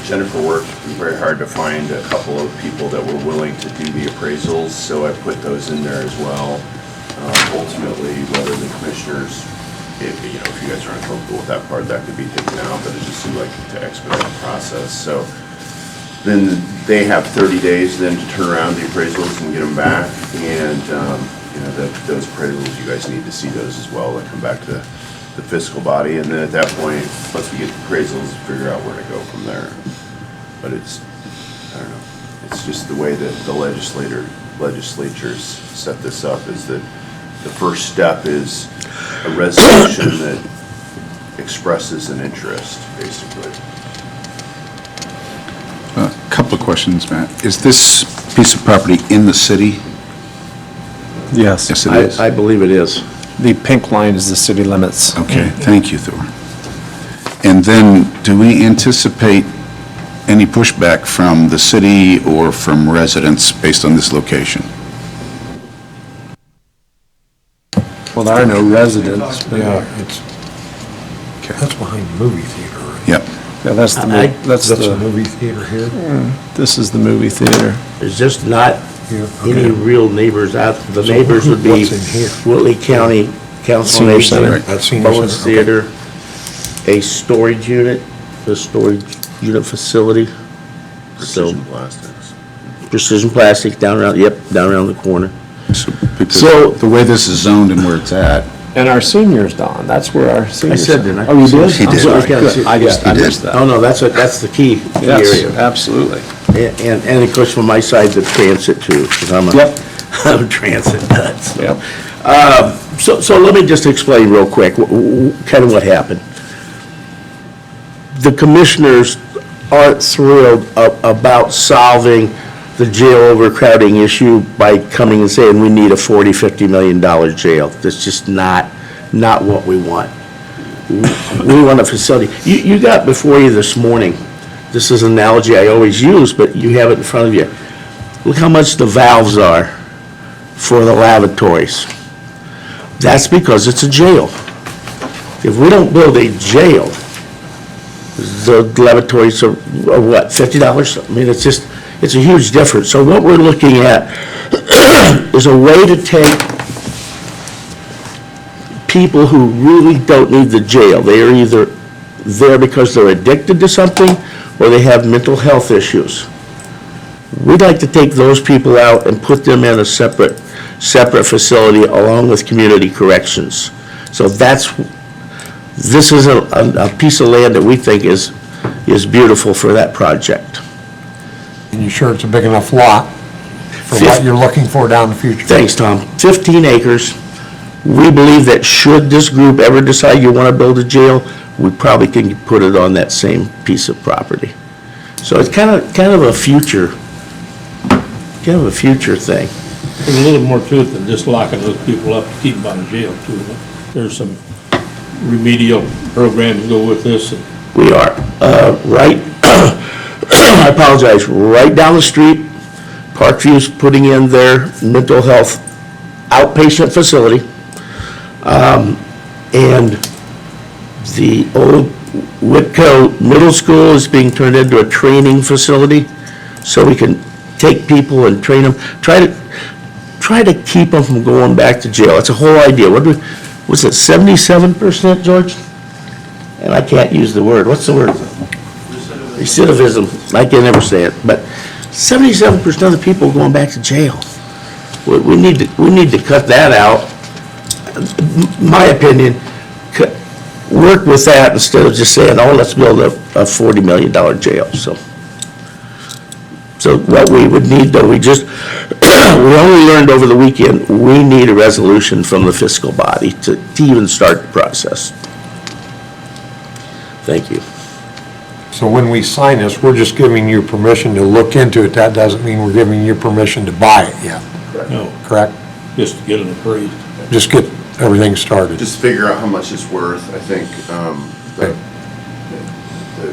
Jennifer worked very hard to find a couple of people that were willing to do the appraisals, so I put those in there as well. Ultimately, whether the commissioners, if you guys are uncomfortable with that part, that could be taken out, but it just seemed like to expedite the process. So then they have 30 days then to turn around the appraisals and get them back, and those appraisals, you guys need to see those as well, that come back to the fiscal body, and then at that point, once we get the appraisals, figure out where to go from there. But I don't know, it's just the way that the legislatures set this up, is that the first step is a resolution that expresses an interest, basically. A couple of questions, Matt. Is this piece of property in the city? Yes. Yes, it is. I believe it is. The pink line is the city limits. Okay, thank you, Thor. And then, do we anticipate any pushback from the city or from residents based on this location? Well, there are no residents. Yeah, that's behind the movie theater, right? Yep. Yeah, that's the That's the movie theater here? This is the movie theater. There's just not Yeah, any okay. real neighbors out. The So neighbors would be what's in here? Whitley County Council on Senior Aging, Center. That's senior Bowen's center, okay. Theater, a storage unit, a storage unit facility. So, Precision Plastics. Precision Plastics down around the corner. Because So- the way this is zoned and where it's at, And our seniors, Don, that's where our seniors. said, didn't I? Oh, you did? He I'm did. sorry. Yeah, Good. I just, he I did. missed that. Oh, no, that's the key Yes, area. absolutely. And of course, from my side, the transit too, because I'm Yep. I'm a transit nut. So. Yep. So let me just explain real quick, kind of what happened. The commissioners aren't thrilled about solving the jail overcrowding issue by coming and saying we need a $40, $50 million jail. That's just not what we want. We want a facility. You got before you this morning, this is an analogy I always use, but you have it in front of you. Look how much the valves are for the lavatories. That's because it's a jail. If we don't build a jail, the lavatories are what, $50? I mean, it's a huge difference. So what we're looking at is a way to take people who really don't need the jail. They are either there because they're addicted to something or they have mental health issues. We'd like to take those people out and put them in a separate facility along with community corrections. So this is a piece of land that we think is beautiful for that project. And you sure it's a big enough lot for what you're looking for down the future? Thanks, Tom. 15 acres. We believe that should this group ever decide you want to build a jail, we probably can put it on that same piece of property. So it's kind of a future thing. There's a little more to it than just locking those people up to keep them out of jail too. There's some remedial programs to go with this. We are, right, I apologize, right down the street, Parkview's putting in their mental health outpatient facility. And the old Whitco Middle School is being turned into a training facility, so we can take people and train them, try to keep them from going back to jail. It's a whole idea. Was it 77%, George? And I can't use the word. What's the word? Recidivism. I can never say it, but 77% of the people going back to jail. We need to cut that out. My opinion, work with that instead of just saying, oh, let's build a $40 million jail. So what we would need, though, we only learned over the weekend, we need a resolution from the fiscal body to even start the process. Thank you. So when we sign this, we're just giving you permission to look into it. That doesn't mean we're giving you permission to buy it yet. No, Correct? just to get it appraised. Just get everything started. Just figure out how much it's worth. I think, the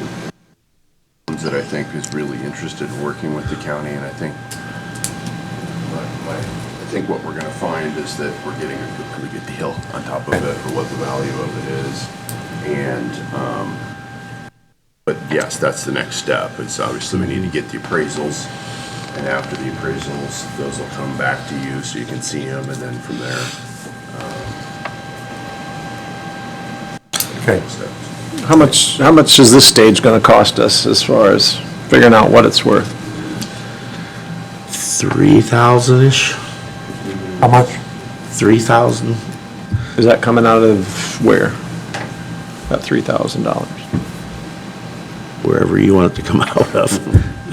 ones that I think is really interested in working with the county, and I think what we're gonna find is that we're getting a really good deal on top of it for what the value of it is. And, but yes, that's the next step. It's obviously we need to get the appraisals, and after the appraisals, those will come back to you so you can see them, and then from there, Okay. steps. How much is this stage gonna cost us as far as figuring out what it's worth? 3,000-ish, How much? 3,000. Is that coming out of where? That $3,000? Wherever you want it to come out of.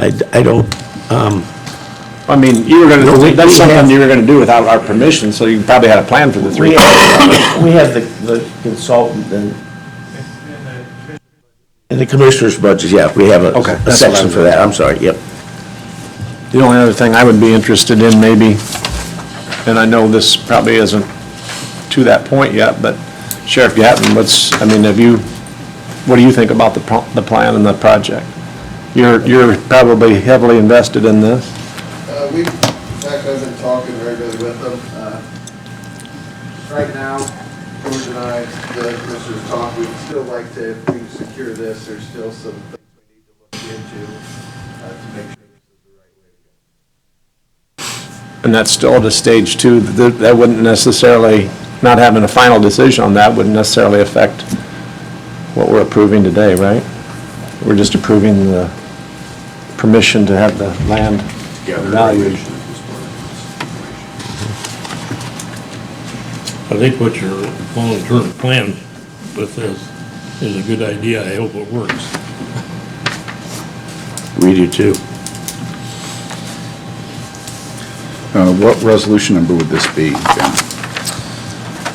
I don't, I mean, you were No, gonna, that's we something have- you were gonna do without our permission, so you probably had a plan for the we $3,000. we have the consultant and in the commissioner's budget, yeah, we have Okay, a that's what section I'm- for that, I'm sorry, yep. The only other thing I would be interested in maybe, and I know this probably isn't to that point yet, but Sheriff Gatton, what do you think about the plan and the project? You're probably heavily invested in this. In fact, I've been talking regularly with them. Right now, George and I, the commissioners talk, we'd still like to, if we can secure this, there's still some things we need to look into to make sure this is the right way to go. And that's still at a stage two, that wouldn't necessarily, not having a final decision on that wouldn't necessarily affect what we're approving today, right? We're just approving the permission to have the land valued. I think what your long-term plan with this is a good idea. I hope it works. We do too. What resolution number would this be, Ben?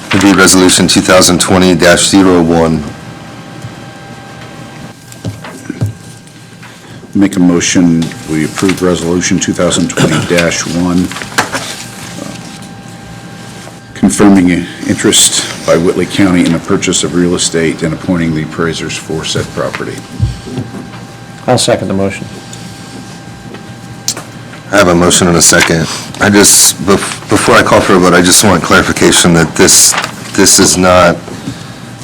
It'd be Resolution 2020-01. Make a motion, we approve Resolution 2020-1, confirming interest by Whitley County in the purchase of real estate and appointing the appraisers for said property. I'll second the motion. I have a motion and a second. I just, before I call for a vote, I just want clarification that this is not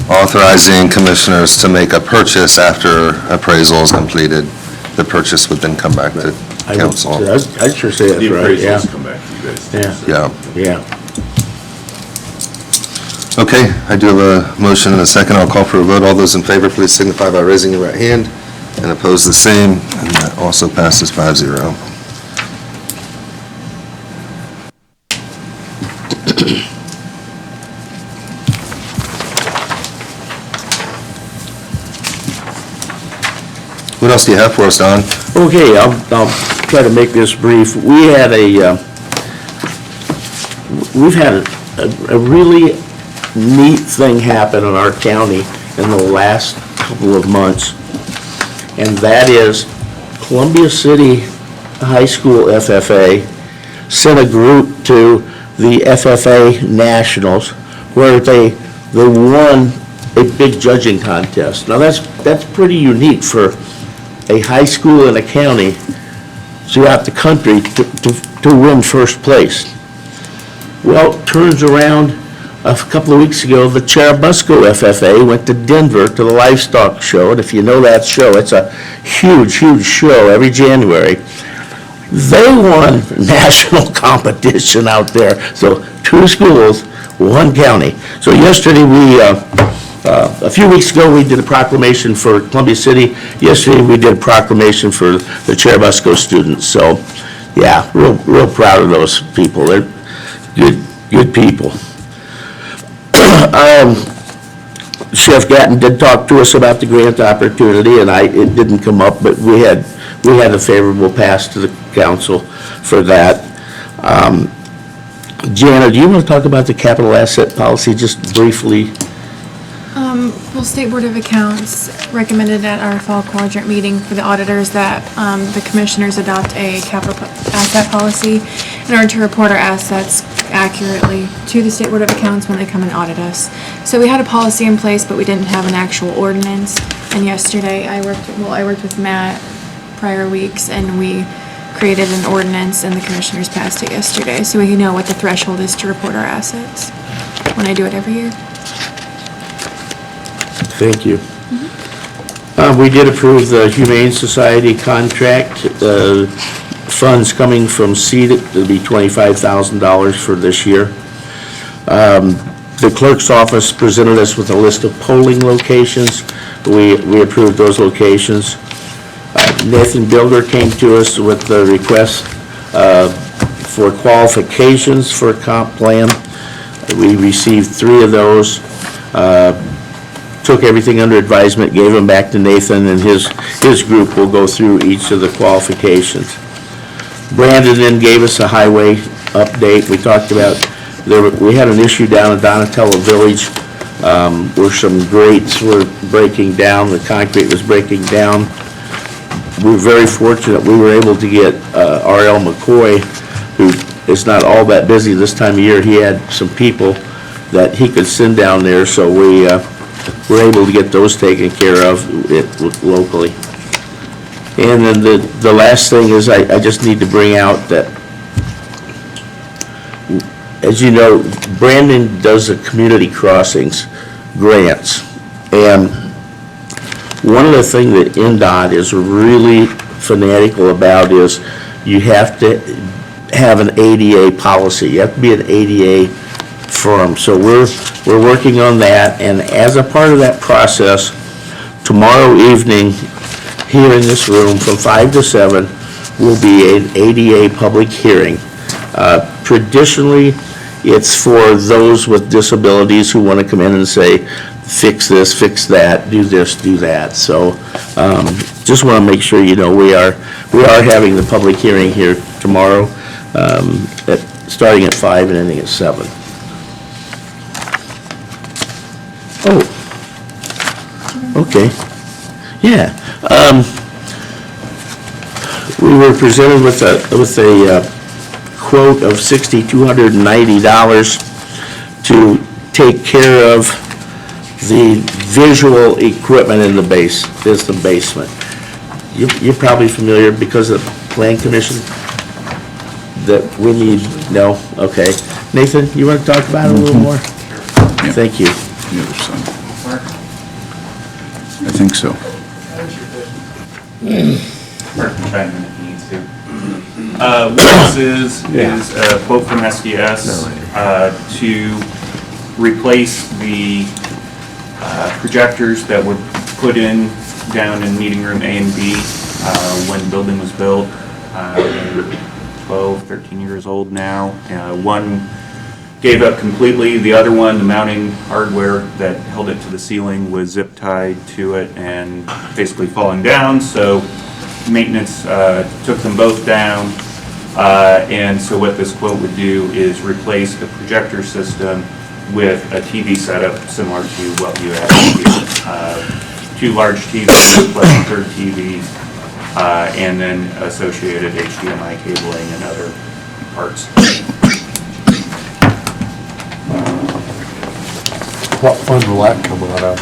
authorizing commissioners to make a purchase after appraisal is completed. The purchase would then come back to council. I'd sure say that's The right, yeah. appraisals come back to you guys. Yeah. Yeah. Yeah. Okay, I do have a motion and a second. I'll call for a vote. All those in favor, please signify by raising your right hand, and oppose the same, and that also passes 5-0. What else do you have for us, Don? Okay, I'll try to make this brief. We've had a really neat thing happen in our county in the last couple of months, and that is Columbia City High School FFA sent a group to the FFA Nationals where they won a big judging contest. Now that's pretty unique for a high school in a county throughout the country to win first place. Well, turns around a couple of weeks ago, the Cherubusco FFA went to Denver to the livestock show, and if you know that show, it's a huge, huge show every January. They won national competition out there, so 2 schools, 1 county. So yesterday a few weeks ago, we did a proclamation for Columbia City. Yesterday, we did a proclamation for the Cherubusco students. So, yeah, real proud of those people. They're good people. Chef Gatton did talk to us about the grant opportunity, and it didn't come up, but we had a favorable pass to the council for that. Jana, do you want to talk about the capital asset policy just briefly? Well, State Board of Accounts recommended at our fall quadrant meeting for the auditors that the commissioners adopt a capital asset policy in order to report our assets accurately to the State Board of Accounts when they come and audit us. So we had a policy in place, but we didn't have an actual ordinance. And yesterday, I worked with Matt prior weeks, and we created an ordinance, and the commissioners passed it yesterday. So we know what the threshold is to report our assets when I do it every year. Thank you. We did approve the Humane Society contract. Funds coming from CEDAT, it'll be $25,000 for this year. The clerk's office presented us with a list of polling locations. We approved those locations. Nathan Bilger came to us with the request for qualifications for a comp plan. We received 3 of those. Took everything under advisement, gave them back to Nathan, and his group will go through each of the qualifications. Brandon then gave us a highway update. We talked about, we had an issue down in Donatello Village where some grates were breaking down, the concrete was breaking down. We were very fortunate, we were able to get R.L. McCoy, who is not all that busy this time of year. He had some people that he could send down there, so we were able to get those taken care of locally. And then the last thing is I just need to bring out that, as you know, Brandon does the community crossings grants. And one of the things that NDOT is really fanatical about is you have to have an ADA policy. You have to be an ADA firm. So we're working on that, and as a part of that process, tomorrow evening here in this room from 5 to 7 will be an ADA public hearing. Traditionally, it's for those with disabilities who want to come in and say, fix this, fix that, do this, do that. So just want to make sure you know we are having the public hearing here tomorrow, starting at 5 and ending at 7. Oh, okay, yeah. We were presented with a quote of $6,290 to take care of the visual equipment in the basement. You're probably familiar because of Plan Commission that we need, no? Okay. Nathan, you want to talk about it a little more? Yeah. Thank you. The other side. I think so. Mark can chime in if he needs to. What this is a quote from SDS to replace the projectors that were put in down in meeting room A and B when the building was built. 12, 13 years old now. One gave up completely. The other one, the mounting hardware that held it to the ceiling, was zip tied to it and basically falling down. So maintenance took them both down. And so what this quote would do is replace the projector system with a TV setup similar to what you have here. 2 large TVs plus a third TV, and then associated HDMI cabling and other parts. What fund will that come out of?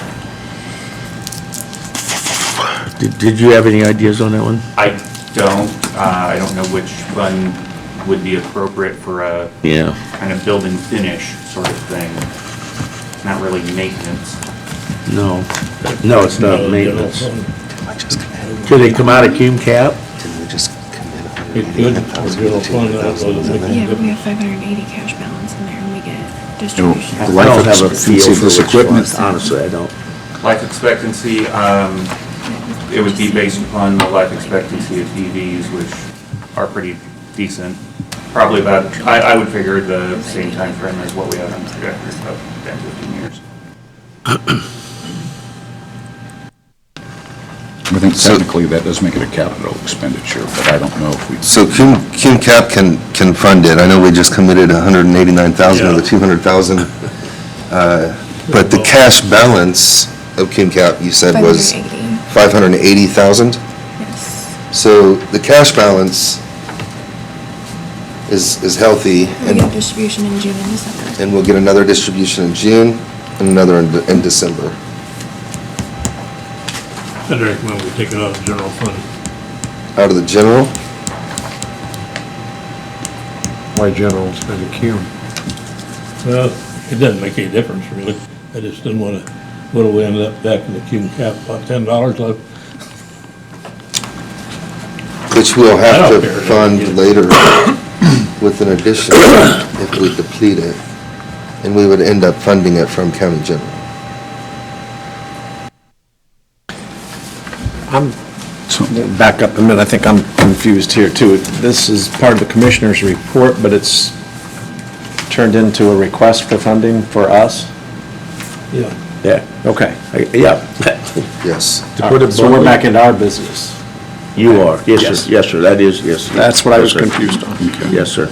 Did you have any ideas on that one? I don't know which fund would be appropriate for a kind of building finish sort of thing. Not really maintenance. No, it's not maintenance. Could it come out of cume cap? It could, or general fund, Yeah, but we have 580 cash balance in there and we get distribution. I don't have a feel for which one, honestly, I don't. Life expectancy, it would be based upon the life expectancy of TVs, which are pretty decent. Probably about, I would figure the same time frame as what we have on the projectors, about 10, 15 years. I think technically that does make it a capital expenditure, but I don't know if we... So Cume Cap can fund it. I know we just committed 189,000 of the 200,000. But the cash balance of Cume Cap, you said, was 580,000? Yes. So the cash balance is healthy. We get distribution in June and December. And we'll get another distribution in June and another in December. I'd recommend we take it out of the general fund. Out of the general? Why general instead of cume? Well, it doesn't make any difference really. I just didn't want to, what do we end up back in the cume cap, about $10 left? Which we'll I have don't to care. fund later with an addition if we deplete it. And we would end up funding it from county general. Back up a minute, I think I'm confused here too. This is part of the commissioner's report, but it's turned into a request for funding for us? Yeah. Yeah, okay, yeah. Yes. To put it So we're bluntly- back into our business. You are, yes, Yes. sir, yes, sir, that is, yes. That's what I was Yes, sir. confused on. Yes, sir.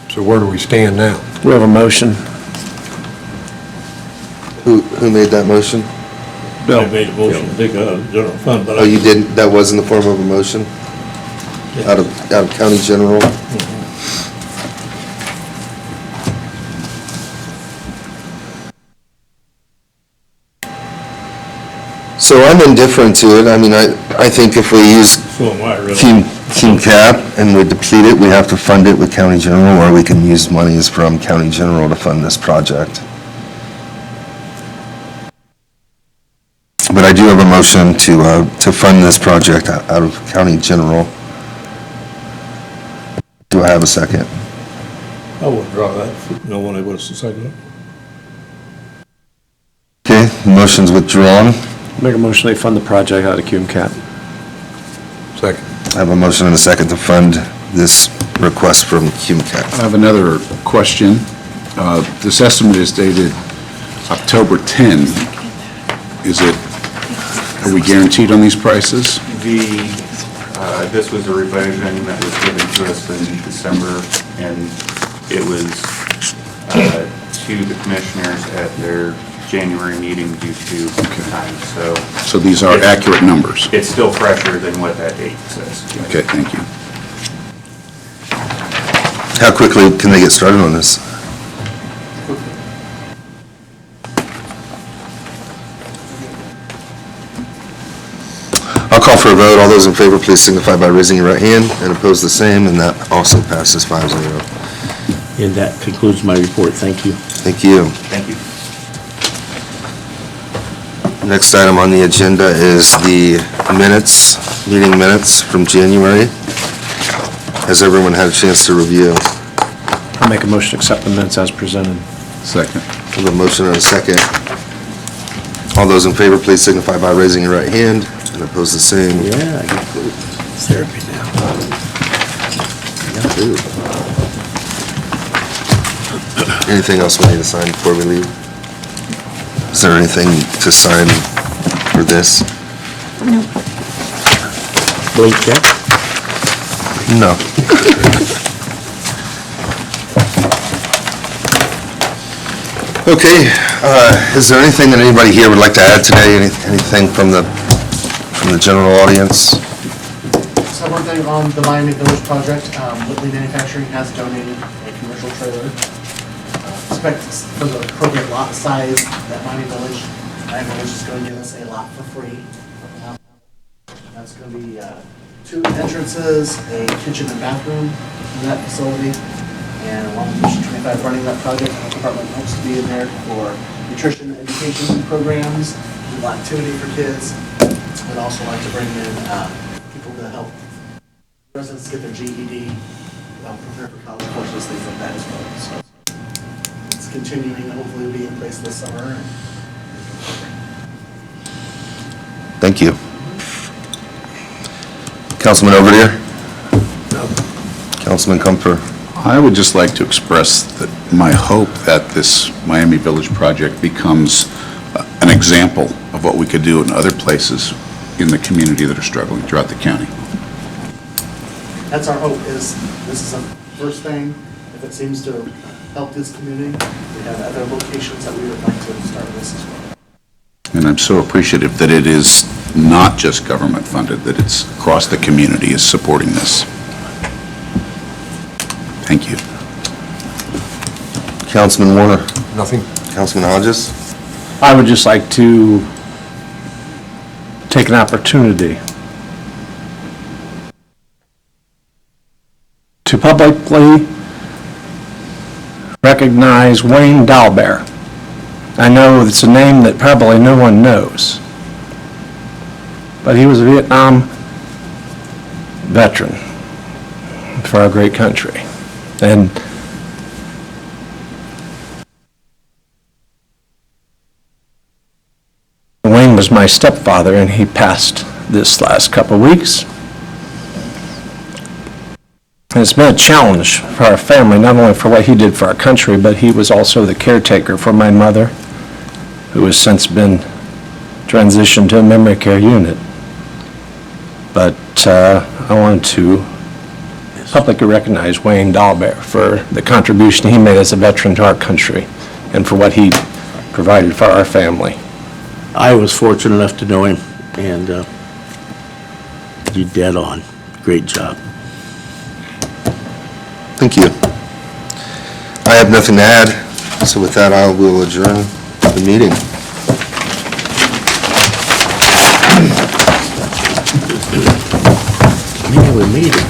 So where do we stand now? We have a motion. Who made that motion? I made a motion to take it out of the general fund, but Oh, you didn't, that was in the form of a motion? Out of county general? So I'm indifferent to it. I mean, I think if we use So am I, really. Cume Cap and we deplete it, we have to fund it with county general, or we can use monies from county general to fund this project. But I do have a motion to fund this project out of county general. Do I have a second? I'll withdraw that. No one able to second it. Okay, the motion's withdrawn. Make a motion they fund the project out of cume cap. Second. I have a motion and a second to fund this request from Cume Cap. I have another question. This estimate is dated October 10. Are we guaranteed on these prices? This was a revision that was given to us in December, and it was to the commissioners at their January meeting due to time, so. So these are accurate numbers? It's still fresher than what that date says. Okay, thank you. How quickly can they get started on this? I'll call for a vote. All those in favor, please signify by raising your right hand, and opposed the same, and that also passes 5-0. And that concludes my report. Thank you. Thank you. Thank you. Next item on the agenda is the minutes, meeting minutes from January. Has everyone had a chance to review? I'll make a motion to accept the minutes as presented. Second. With a motion and a second. All those in favor, please signify by raising your right hand, and opposed the same. Yeah, I get food therapy now. I got food. Anything else we need to sign before we leave? Is there anything to sign for this? No. Blink check? No. Okay, is there anything that anybody here would like to add today? Anything from the general audience? So one thing on the Miami Village project, Whitley Manufacturing has donated a commercial trailer. Expect for the appropriate lot size that Miami Village is going to give us a lot for free. That's going to be 2 entrances, a kitchen and bathroom in that facility, and along with Mission 25 running that project, the department hopes to be in there for nutrition education programs, little activity for kids. We'd also like to bring in people to help residents get their GED, prepare for college courses, things like that as well. So it's continuing, and hopefully will be in place this summer. Thank you. Councilman Overdeer? Councilman Comfer? I would just like to express my hope that this Miami Village project becomes an example of what we could do in other places in the community that are struggling throughout the county. That's our hope, is this is a first thing. If it seems to help this community, we have other locations that we would like to start this as well. And I'm so appreciative that it is not just government funded, that it's across the community is supporting this. Thank you. Councilman Warner? Nothing? Councilman Hodges? I would just like to take an opportunity to publicly recognize Wayne Dalbear. I know it's a name that probably no one knows, but he was a Vietnam veteran for our great country. And Wayne was my stepfather, and he passed this last couple of weeks. And it's been a challenge for our family, not only for what he did for our country, but he was also the caretaker for my mother, who has since been transitioned to a memory care unit. But I wanted to publicly recognize Wayne Dalbear for the contribution he made as a veteran to our country and for what he provided for our family. I was fortunate enough to know him, and you dead on. Great job. Thank you. I have nothing to add, so with that, I will adjourn the meeting. Man, we made it.